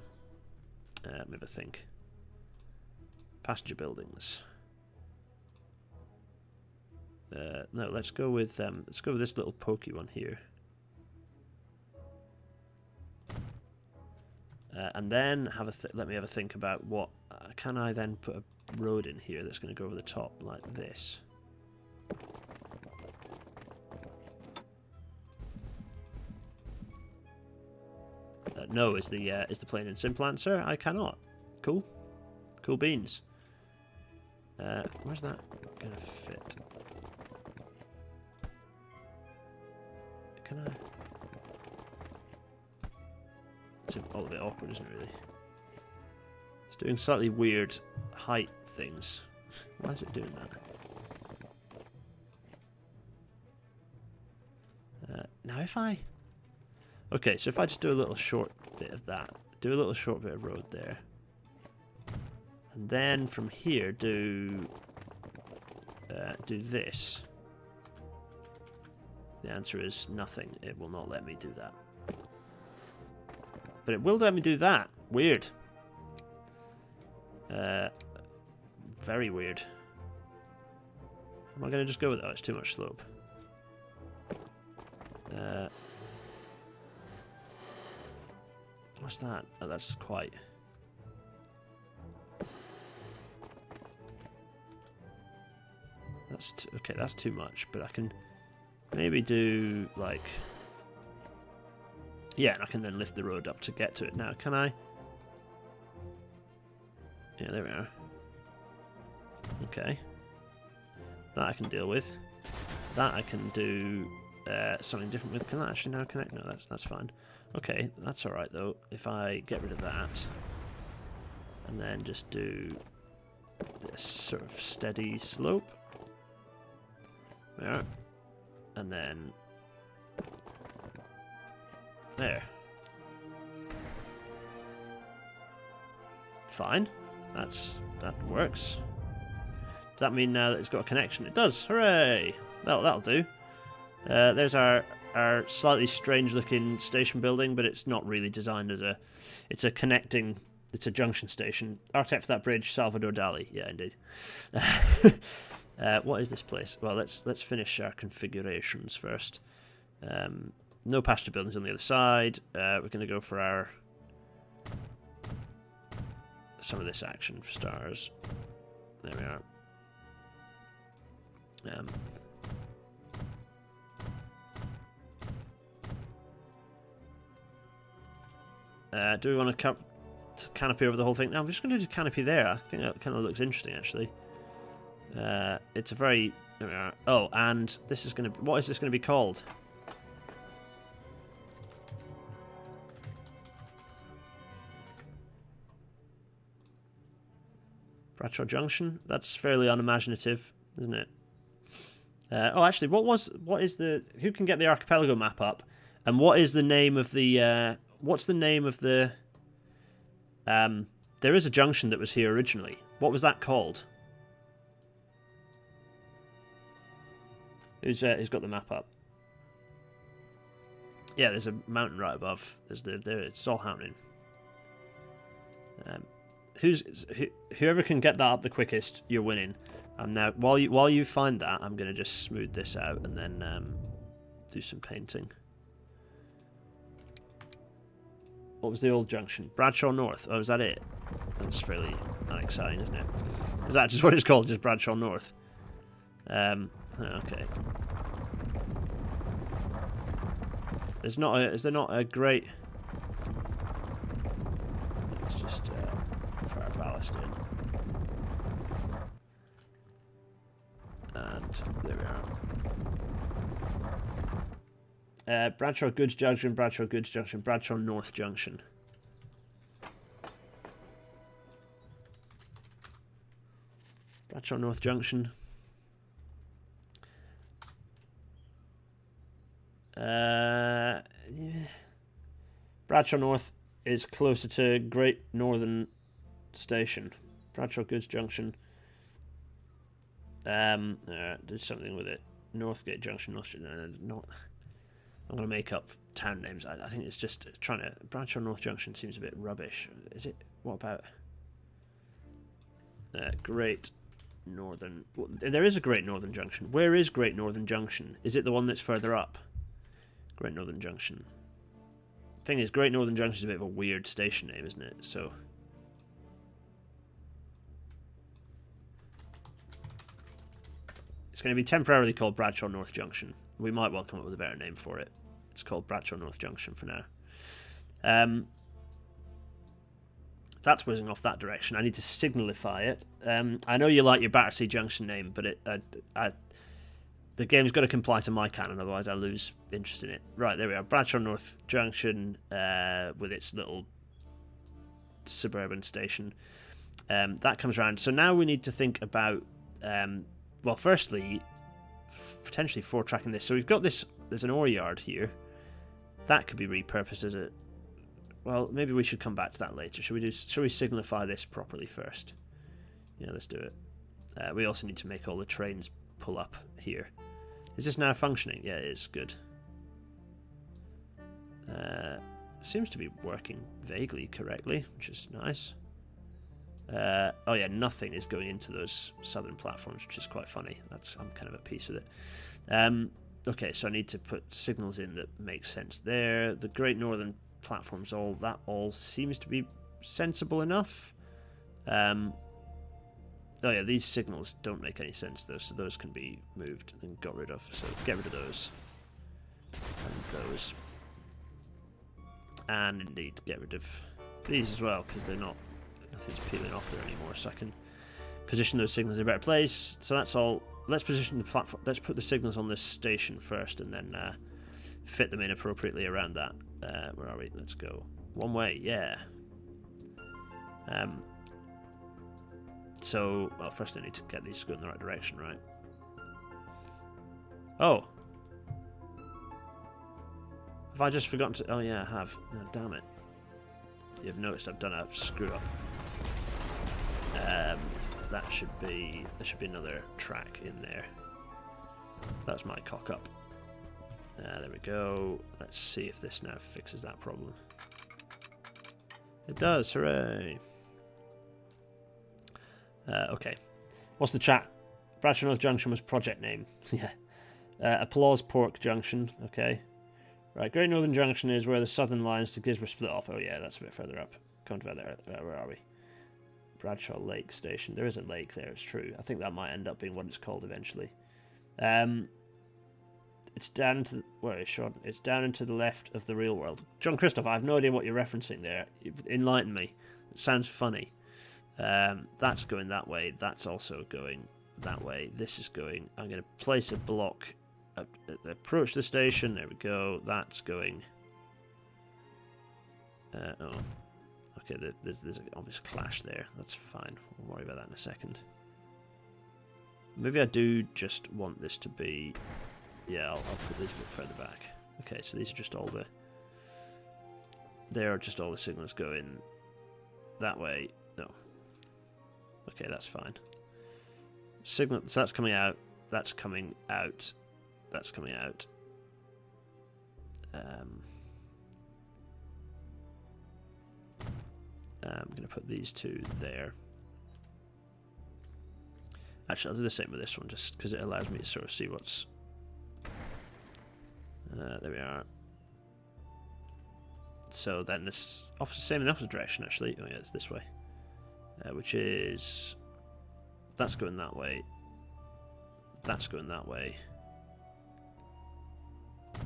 Let me have a think. Passenger buildings. No, let's go with this little pokey one here. And then let me have a think about what can I then put a road in here that's going to go over the top like this. No is the plain and simple answer. I cannot. Cool. Cool beans. Where's that gonna fit? Can I? It's all a bit awkward, isn't it, really? It's doing slightly weird height things. Why is it doing that? Now if I... Okay, so if I just do a little short bit of that, do a little short bit of road there, and then from here do this. The answer is nothing. It will not let me do that. But it will let me do that. Weird. Very weird. Am I going to just go with that? Oh, it's too much slope. What's that? Oh, that's quite... That's okay, that's too much, but I can maybe do, like... Yeah, and I can then lift the road up to get to it. Now, can I? Yeah, there we are. Okay. That I can deal with. That I can do something different with. Can that actually now connect? No, that's fine. Okay, that's alright though. If I get rid of that, and then just do this sort of steady slope. There. And then there. Fine. That works. Does that mean now that it's got a connection? It does. Hooray! That'll do. There's our slightly strange looking station building, but it's not really designed as a... It's a connecting... It's a junction station. Architect for that bridge, Salvador Dali. Yeah, indeed. What is this place? Well, let's finish our configurations first. No pasture buildings on the other side. We're going to go for our... some of this action for stars. There we are. Do we want to canopy over the whole thing? No, I'm just going to do canopy there. I think that kind of looks interesting, actually. It's a very... There we are. Oh, and this is going to... What is this going to be called? Bradshaw Junction? That's fairly unimaginative, isn't it? Oh, actually, what is the... Who can get the Archipelago map up? And what is the name of the... what's the name of the... there is a junction that was here originally. What was that called? Who's got the map up? Yeah, there's a mountain right above. It's all happening. Whoever can get that up the quickest, you're winning. Now, while you find that, I'm going to just smooth this out and then do some painting. What was the old junction? Bradshaw North. Oh, is that it? That's fairly unexciting, isn't it? Is that just what it's called? Just Bradshaw North? Okay. Is there not a great... Let's just put our ballast in. And there we are. Bradshaw Goods Junction, Bradshaw Goods Junction, Bradshaw North Junction. Bradshaw North Junction. Yeah. Bradshaw North is closer to Great Northern Station. Bradshaw Goods Junction. Do something with it. Northgate Junction. No, I'm going to make up town names. I think it's just trying to... Bradshaw North Junction seems a bit rubbish. Is it? What about... Great Northern... Well, there is a Great Northern Junction. Where is Great Northern Junction? Is it the one that's further up? Great Northern Junction. Thing is, Great Northern Junction is a bit of a weird station name, isn't it? So... It's going to be temporarily called Bradshaw North Junction. We might well come up with a better name for it. It's called Bradshaw North Junction for now. That's whizzing off that direction. I need to signalify it. I know you like your Battersea Junction name, but the game's got to comply to my canon, otherwise I lose interest in it. Right, there we are. Bradshaw North Junction with its little suburban station. That comes around. So now we need to think about... well, firstly, potentially four-tracking this. So we've got this... There's an ore yard here. That could be repurposed as a... Well, maybe we should come back to that later. Should we signify this properly first? Yeah, let's do it. We also need to make all the trains pull up here. Is this now functioning? Yeah, it is. Good. Seems to be working vaguely correctly, which is nice. Oh yeah, nothing is going into those southern platforms, which is quite funny. I'm kind of at peace with it. Okay, so I need to put signals in that make sense there. The Great Northern platforms, all seems to be sensible enough. Oh yeah, these signals don't make any sense though, so those can be moved and got rid of. So get rid of those and those, and indeed get rid of these as well because they're not. Nothing's peeling off there anymore, so I can position those signals in a better place. So that's all. Let's position the platform. Let's put the signals on this station first, and then fit them in appropriately around that. Where are we? Let's go one way. Yeah. So, well, first I need to get these to go in the right direction, right? Oh. Have I just forgotten to... Oh, yeah, I have. No, damn it. You've noticed I've done a screw-up. There should be another track in there. That's my cock-up. There we go. Let's see if this now fixes that problem. It does, hooray! Okay. What's the chat? Bradshaw North Junction was project name. Yeah. Applause Pork Junction. Okay. Right, Great Northern Junction is where the southern lines to Gisborne split off. Oh yeah, that's a bit further up. Come to there. Where are we? Bradshaw Lake Station. There is a lake there, it's true. I think that might end up being what it's called eventually. It's down to... Where is Sean? It's down and to the left of the real world. John Christoph, I have no idea what you're referencing there. Enlighten me. It sounds funny. That's going that way. That's also going that way. This is going... I'm going to place a block... approach the station. There we go. That's going... oh. Okay, there's an obvious clash there. That's fine. We'll worry about that in a second. Maybe I do just want this to be... Yeah, I'll put these a bit further back. Okay, so these are just all the... There are just all the signals going that way. No. Okay, that's fine. Signal... So that's coming out. That's coming out. That's coming out. I'm going to put these two there. Actually, I'll do the same with this one, just because it allows me to sort of see what's... there we are. So then this same in the opposite direction, actually. Oh yeah, it's this way. Which is... That's going that way. That's going that way.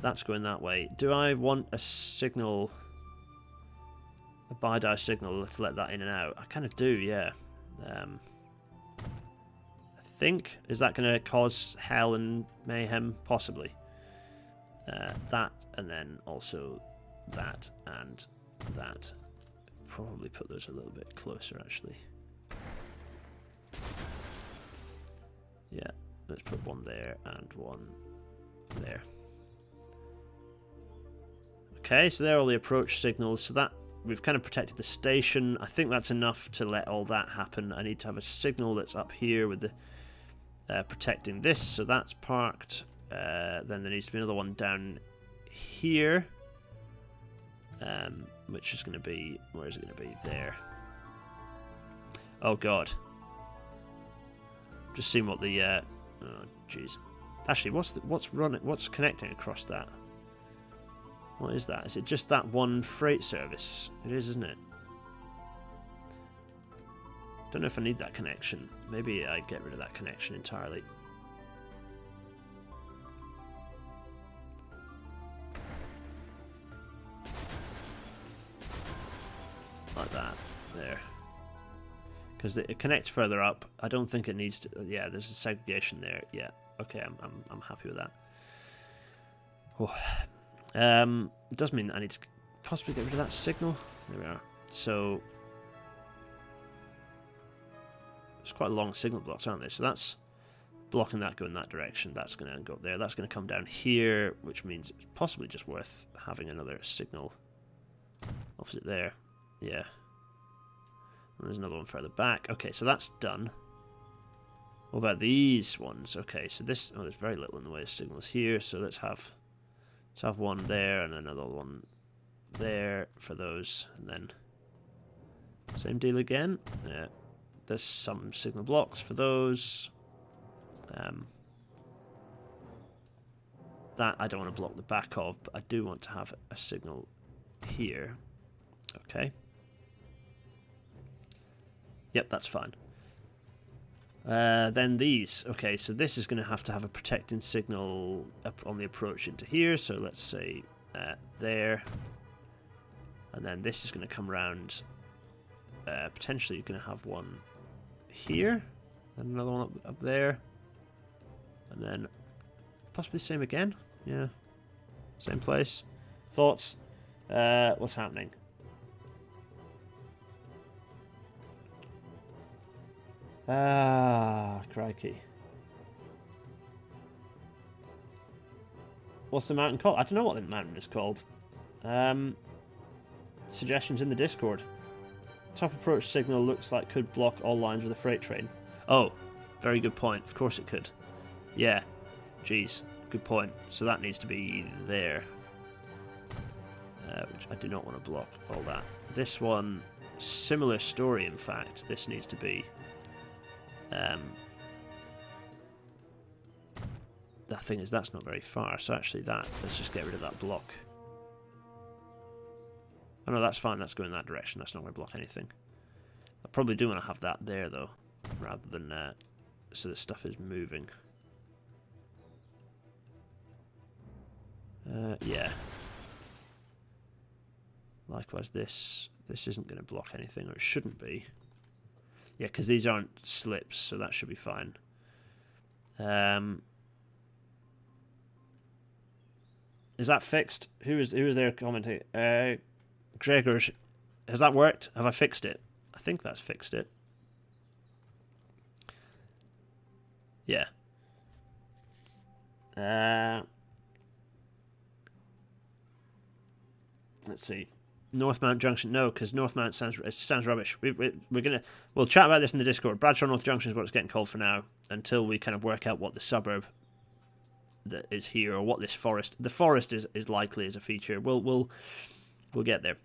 That's going that way. Do I want a signal... A bi-die signal to let that in and out? I kind of do, yeah. I think... Is that going to cause hell and mayhem? Possibly. That, and then also that and that. Probably put those a little bit closer, actually. Yeah, let's put one there and one there. Okay, so they're all the approach signals. So that we've kind of protected the station. I think that's enough to let all that happen. I need to have a signal that's up here with the protecting this. So that's parked. Then there needs to be another one down here. Which is going to be... Where is it going to be? There. Oh, God. Just seeing what the... oh, jeez. Actually, what's connecting across that? What is that? Is it just that one freight service? It is, isn't it? Don't know if I need that connection. Maybe I get rid of that connection entirely. Like that. There. Because it connects further up. I don't think it needs to... Yeah, there's a segregation there. Yeah. Okay, I'm happy with that. Oh. It does mean I need to possibly get rid of that signal. There we are. So it's quite long signal blocks, aren't they? So that's blocking that going that direction. That's going to go up there. That's going to come down here, which means it's possibly just worth having another signal opposite there. Yeah. And there's another one further back. Okay, so that's done. What about these ones? Okay, so this... Oh, there's very little in the way of signals here, so let's have one there and another one there for those, and then same deal again. Yeah, there's some signal blocks for those. That I don't want to block the back of, but I do want to have a signal here. Okay. Yep, that's fine. Then these. Okay, so this is going to have a protecting signal up on the approach into here. So let's say there. And then this is going to come around. Potentially you're going to have one here. And another one up there. And then possibly same again. Yeah. Same place. Thoughts? What's happening? Ah, crikey. What's the mountain called? I don't know what the mountain is called. Suggestions in the Discord. Top approach signal looks like could block all lines with a freight train. Oh, very good point. Of course it could. Yeah. Jeez. Good point. So that needs to be there. Which I do not want to block all that. This one, similar story in fact. This needs to be... the thing is, that's not very far, so actually let's just get rid of that block. Oh no, that's fine, that's going that direction, that's not going to block anything. I probably do want to have that there though, rather than so the stuff is moving. Yeah. Likewise, this isn't going to block anything, or it shouldn't be. Yeah, because these aren't slips, so that should be fine. Is that fixed? Who is there commenting? Gregor, has that worked? Have I fixed it? I think that's fixed it. Yeah. Let's see. Northmount Junction, no, because Northmount sounds rubbish. We'll chat about this in the Discord. Bradshaw North Junction is what it's getting called for now, until we kind of work out what the suburb that is here, or what this forest. The forest is likely as a feature. We'll get there.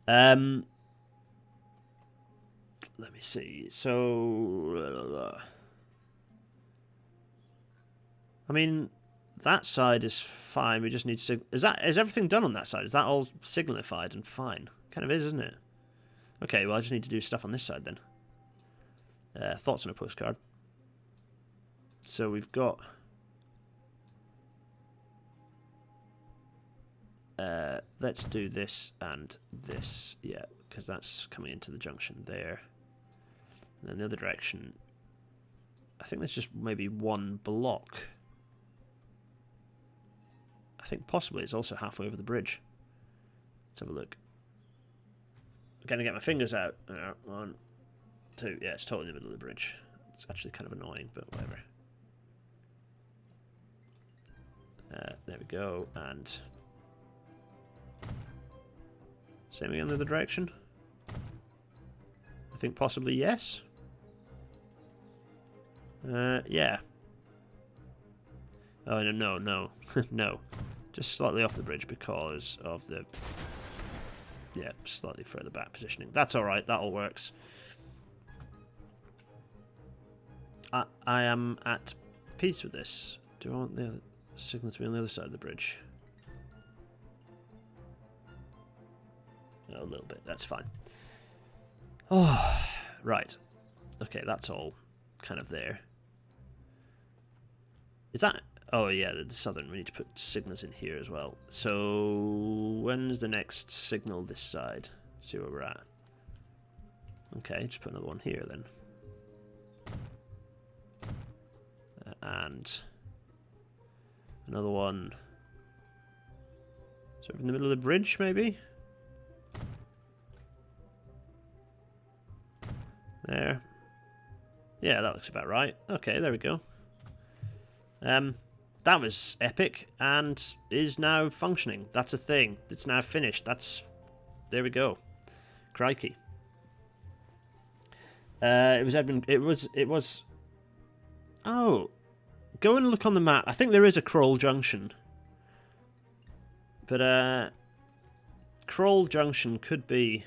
Let me see. So, I mean, that side is fine. We just need is everything done on that side? Is that all signalified and fine? Kind of is, isn't it? Okay, well I just need to do stuff on this side then. Thoughts on a postcard. So we've got let's do this and this, yeah, because that's coming into the junction there. And then the other direction, I think there's just maybe one block. I think possibly it's also halfway over the bridge. Let's have a look. I'm going to get my fingers out. 1, 2. Yeah, it's totally in the middle of the bridge. It's actually kind of annoying, but whatever. There we go. And same again in the other direction. I think possibly yes. Yeah. Oh, no. No. Just slightly off the bridge because of the... Yeah, slightly further back positioning. That's alright, that all works. I am at peace with this. Do I want the signal to be on the other side of the bridge? Oh, a little bit, that's fine. Oh, right. Okay, that's all kind of there. Is that... Oh yeah, the southern. We need to put signals in here as well. So when's the next signal this side? See where we're at. Okay, just put another one here then. And another one. Sort of in the middle of the bridge, maybe. There. Yeah, that looks about right. Okay, there we go. That was epic and is now functioning. That's a thing. It's now finished. There we go. Crikey. It was Edmund. It was. Oh, go and look on the map. I think there is a Kroll Junction, but Kroll Junction could be.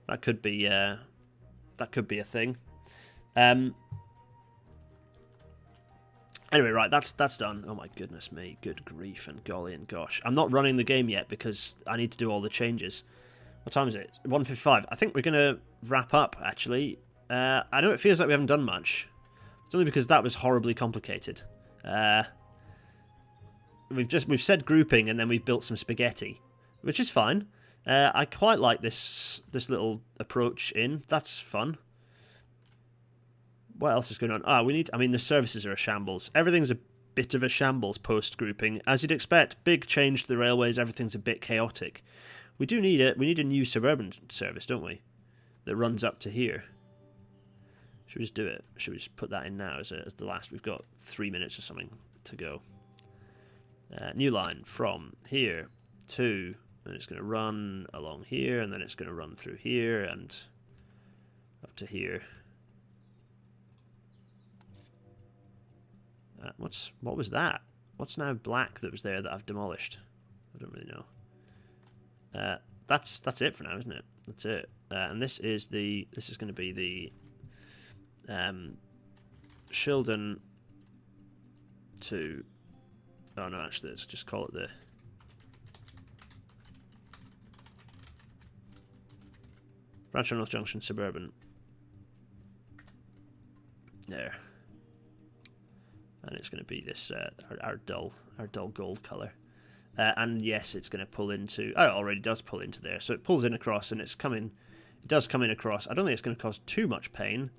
That could be a thing. Anyway, right, that's done. Oh my goodness me, good grief and golly and gosh. I'm not running the game yet because I need to do all the changes. What time is it? 1:55. I think we're going to wrap up, actually. I know it feels like we haven't done much. It's only because that was horribly complicated. We've said grouping and then we've built some spaghetti, which is fine. I quite like this little approach in. That's fun. What else is going on? The services are a shambles. Everything's a bit of a shambles post-grouping. As you'd expect, big change to the railways, everything's a bit chaotic. We do need it. We need a new suburban service, don't we? That runs up to here. Should we just do it? Should we just put that in now as the last? We've got 3 minutes or something to go. New line from here to... And it's going to run along here, and then it's going to run through here and up to here. What was that? What's now black that was there that I've demolished? I don't really know. That's it for now, isn't it? That's it. And this is going to be the Shildon to. Oh no, actually, let's just call it the. Bradshaw North Junction Suburban. There. And it's going to be this our dull gold colour. And yes, it's going to pull into... Oh, it already does pull into there. So it pulls in across and it's coming... It does come in across. I don't think it's going to cause too much pain.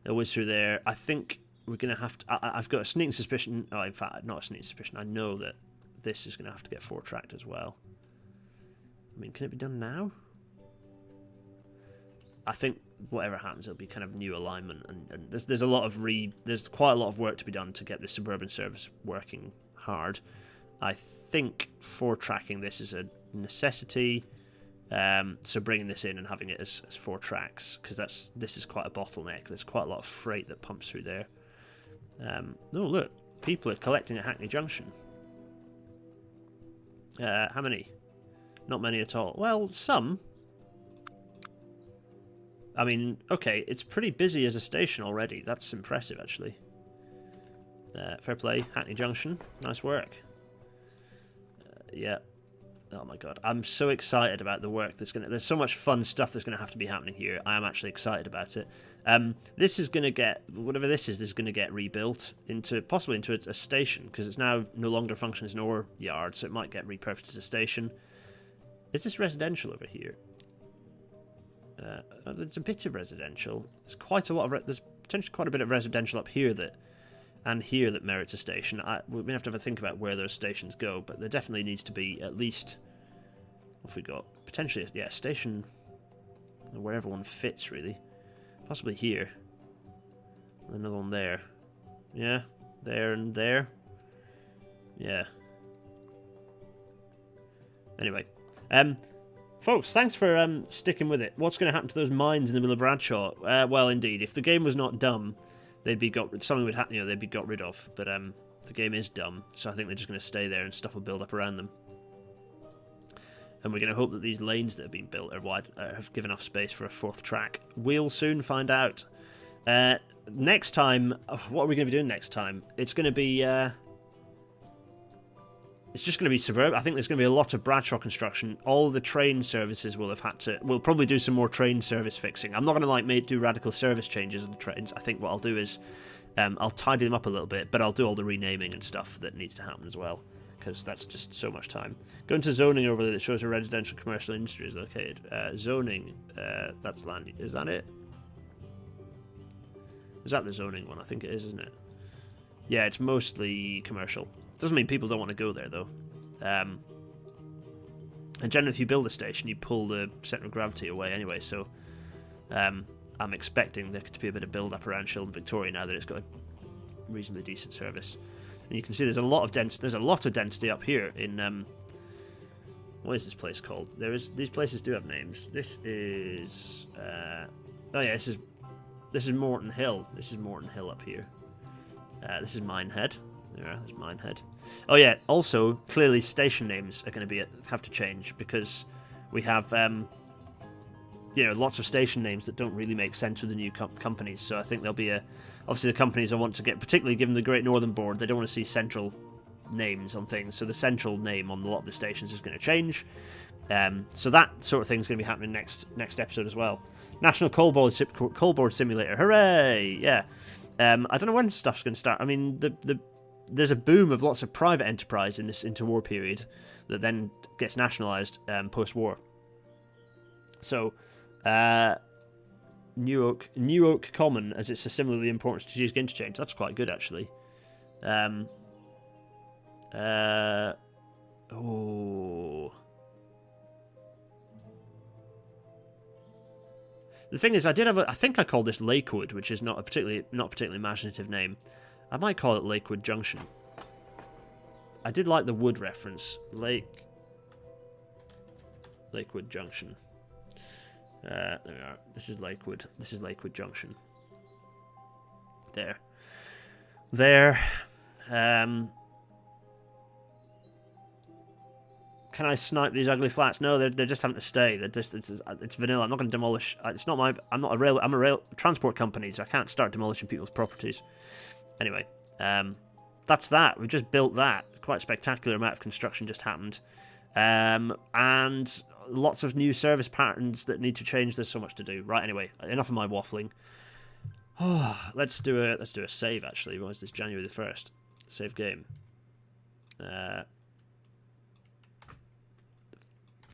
It was through there. I think we're going to have to... I've got a sneaking suspicion... Oh, in fact, not a sneaking suspicion. I know that this is going to have to get four-tracked as well. I mean, can it be done now? I think whatever happens, it'll be kind of new alignment, and there's a lot of there's quite a lot of work to be done to get the suburban service working hard. I think for tracking this is a necessity, so bringing this in and having it as 4 tracks, because this is quite a bottleneck. There's quite a lot of freight that pumps through there. Oh look, people are collecting at Hackney Junction. How many? Not many at all. Well, some. I mean, okay, it's pretty busy as a station already. That's impressive, actually. Fair play, Hackney Junction. Nice work. Yeah. Oh my god, I'm so excited about the work that's there's so much fun stuff that's going to have to be happening here. I am actually excited about it. This is going to get, whatever this is going to get rebuilt possibly into a station, because it's now no longer functions as an ore yard, so it might get repurposed as a station. Is this residential over here? There's a bit of residential. There's quite a lot of there's potentially quite a bit of residential up here that merits a station. We're gonna have to think about where those stations go, but there definitely needs to be at least. What have we got? Potentially, yeah, a station where everyone fits, really. Possibly here. Another one there. Yeah, there and there. Yeah. Anyway, folks, thanks for sticking with it. What's going to happen to those mines in the middle of Bradshaw? Well, indeed, if the game was not dumb, something would happen. They'd be got rid of. But the game is dumb, so I think they're just going to stay there and stuff will build up around them. And we're going to hope that these lanes that have been built are wide, have given enough space for a 4th track. We'll soon find out. Next time, what are we going to be doing next time? It's going to be. It's just going to be suburban. I think there's going to be a lot of Bradshaw construction. All the train services will have had to... We'll probably do some more train service fixing. I'm not going to do radical service changes on the trains. I think what I'll do is I'll tidy them up a little bit, but I'll do all the renaming and stuff that needs to happen as well, because that's just so much time. Go into zoning over there that shows where residential commercial industry is located. Zoning, that's land. Is that it? Is that the zoning one? I think it is, isn't it? Yeah, it's mostly commercial. Doesn't mean people don't want to go there, though. And generally, if you build a station, you pull the centre of gravity away anyway, so I'm expecting there to be a bit of build-up around Shildon Victoria now that it's got a reasonably decent service. And you can see there's a lot of density up here in... what is this place called? These places do have names. This is... oh yeah, this is This is Morton Hill. This is Morton Hill up here. This is Minehead. There's Minehead. Oh yeah. Also, clearly station names are going to have to change because we have lots of station names that don't really make sense with the new companies. So I think there'll be obviously the companies I want to get, particularly given the Great Northern Board, they don't want to see central names on things. So the central name on a lot of the stations is going to change. So that sort of thing is going to be happening next episode as well. National Coalboard Simulator, hooray! Yeah. I don't know when stuff's going to start. I mean, there's a boom of lots of private enterprise in this interwar period that then gets nationalised post-war. So, New Oak Common, as it's a similarly important strategic interchange, that's quite good actually. The thing is, I think I called this Lakewood, which is not a particularly imaginative name. I might call it Lakewood Junction. I did like the wood reference. Lakewood Junction. There we are. This is Lakewood. This is Lakewood Junction. There. Can I snipe these ugly flats? No, they're just having to stay. It's vanilla. I'm not going to demolish. It's not my. I'm a rail transport company, so I can't start demolishing people's properties. Anyway, that's that. We just built that. Quite a spectacular amount of construction just happened, and lots of new service patterns that need to change. There's so much to do. Right. Anyway, enough of my waffling. Let's do a save. Actually, what is this? January the 1st. Save game.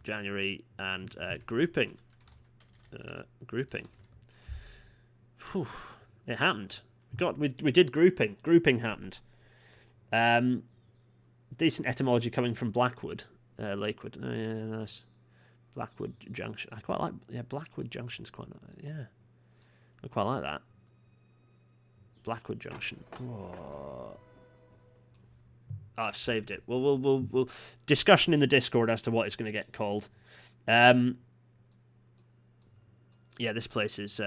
January and grouping. Grouping. Whew. It happened. We did grouping. Grouping happened. Decent etymology coming from Blackwood. Lakewood. Oh yeah, nice. Blackwood Junction. I quite like. Yeah, Blackwood Junction's quite nice. Yeah, I quite like that. Blackwood Junction. Oh, I've saved it. We'll discussion in the Discord as to what it's going to get called. Yeah, this place is.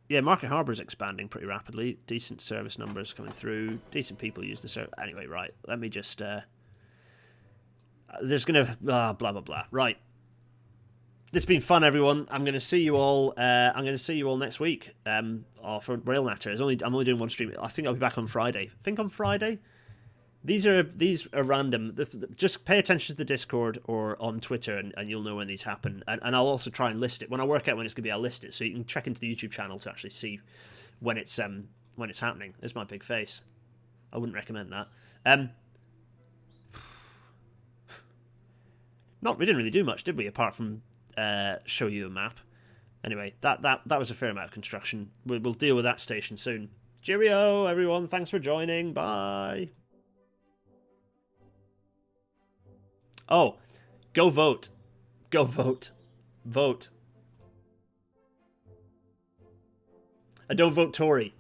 Yeah, Market Harbour is expanding pretty rapidly. Decent service numbers coming through. Decent people use the service. Anyway, right. Let me just. There's gonna blah blah blah. Right. It's been fun, everyone. I'm gonna see you all. I'm gonna see you all next week. For Rail Natter. I'm only doing one stream. I think I'll be back on Friday. These are random. Just pay attention to the Discord or on Twitter, and you'll know when these happen. And I'll also try and list it when I work out when it's gonna be. I'll list it so you can check into the YouTube channel to actually see when it's happening. There's my big face. I wouldn't recommend that. We didn't really do much, did we? Apart from show you a map. Anyway, that was a fair amount of construction. We'll deal with that station soon. Cheerio, everyone. Thanks for joining. Bye. Oh, go vote. Go vote. Vote. And don't vote Tory.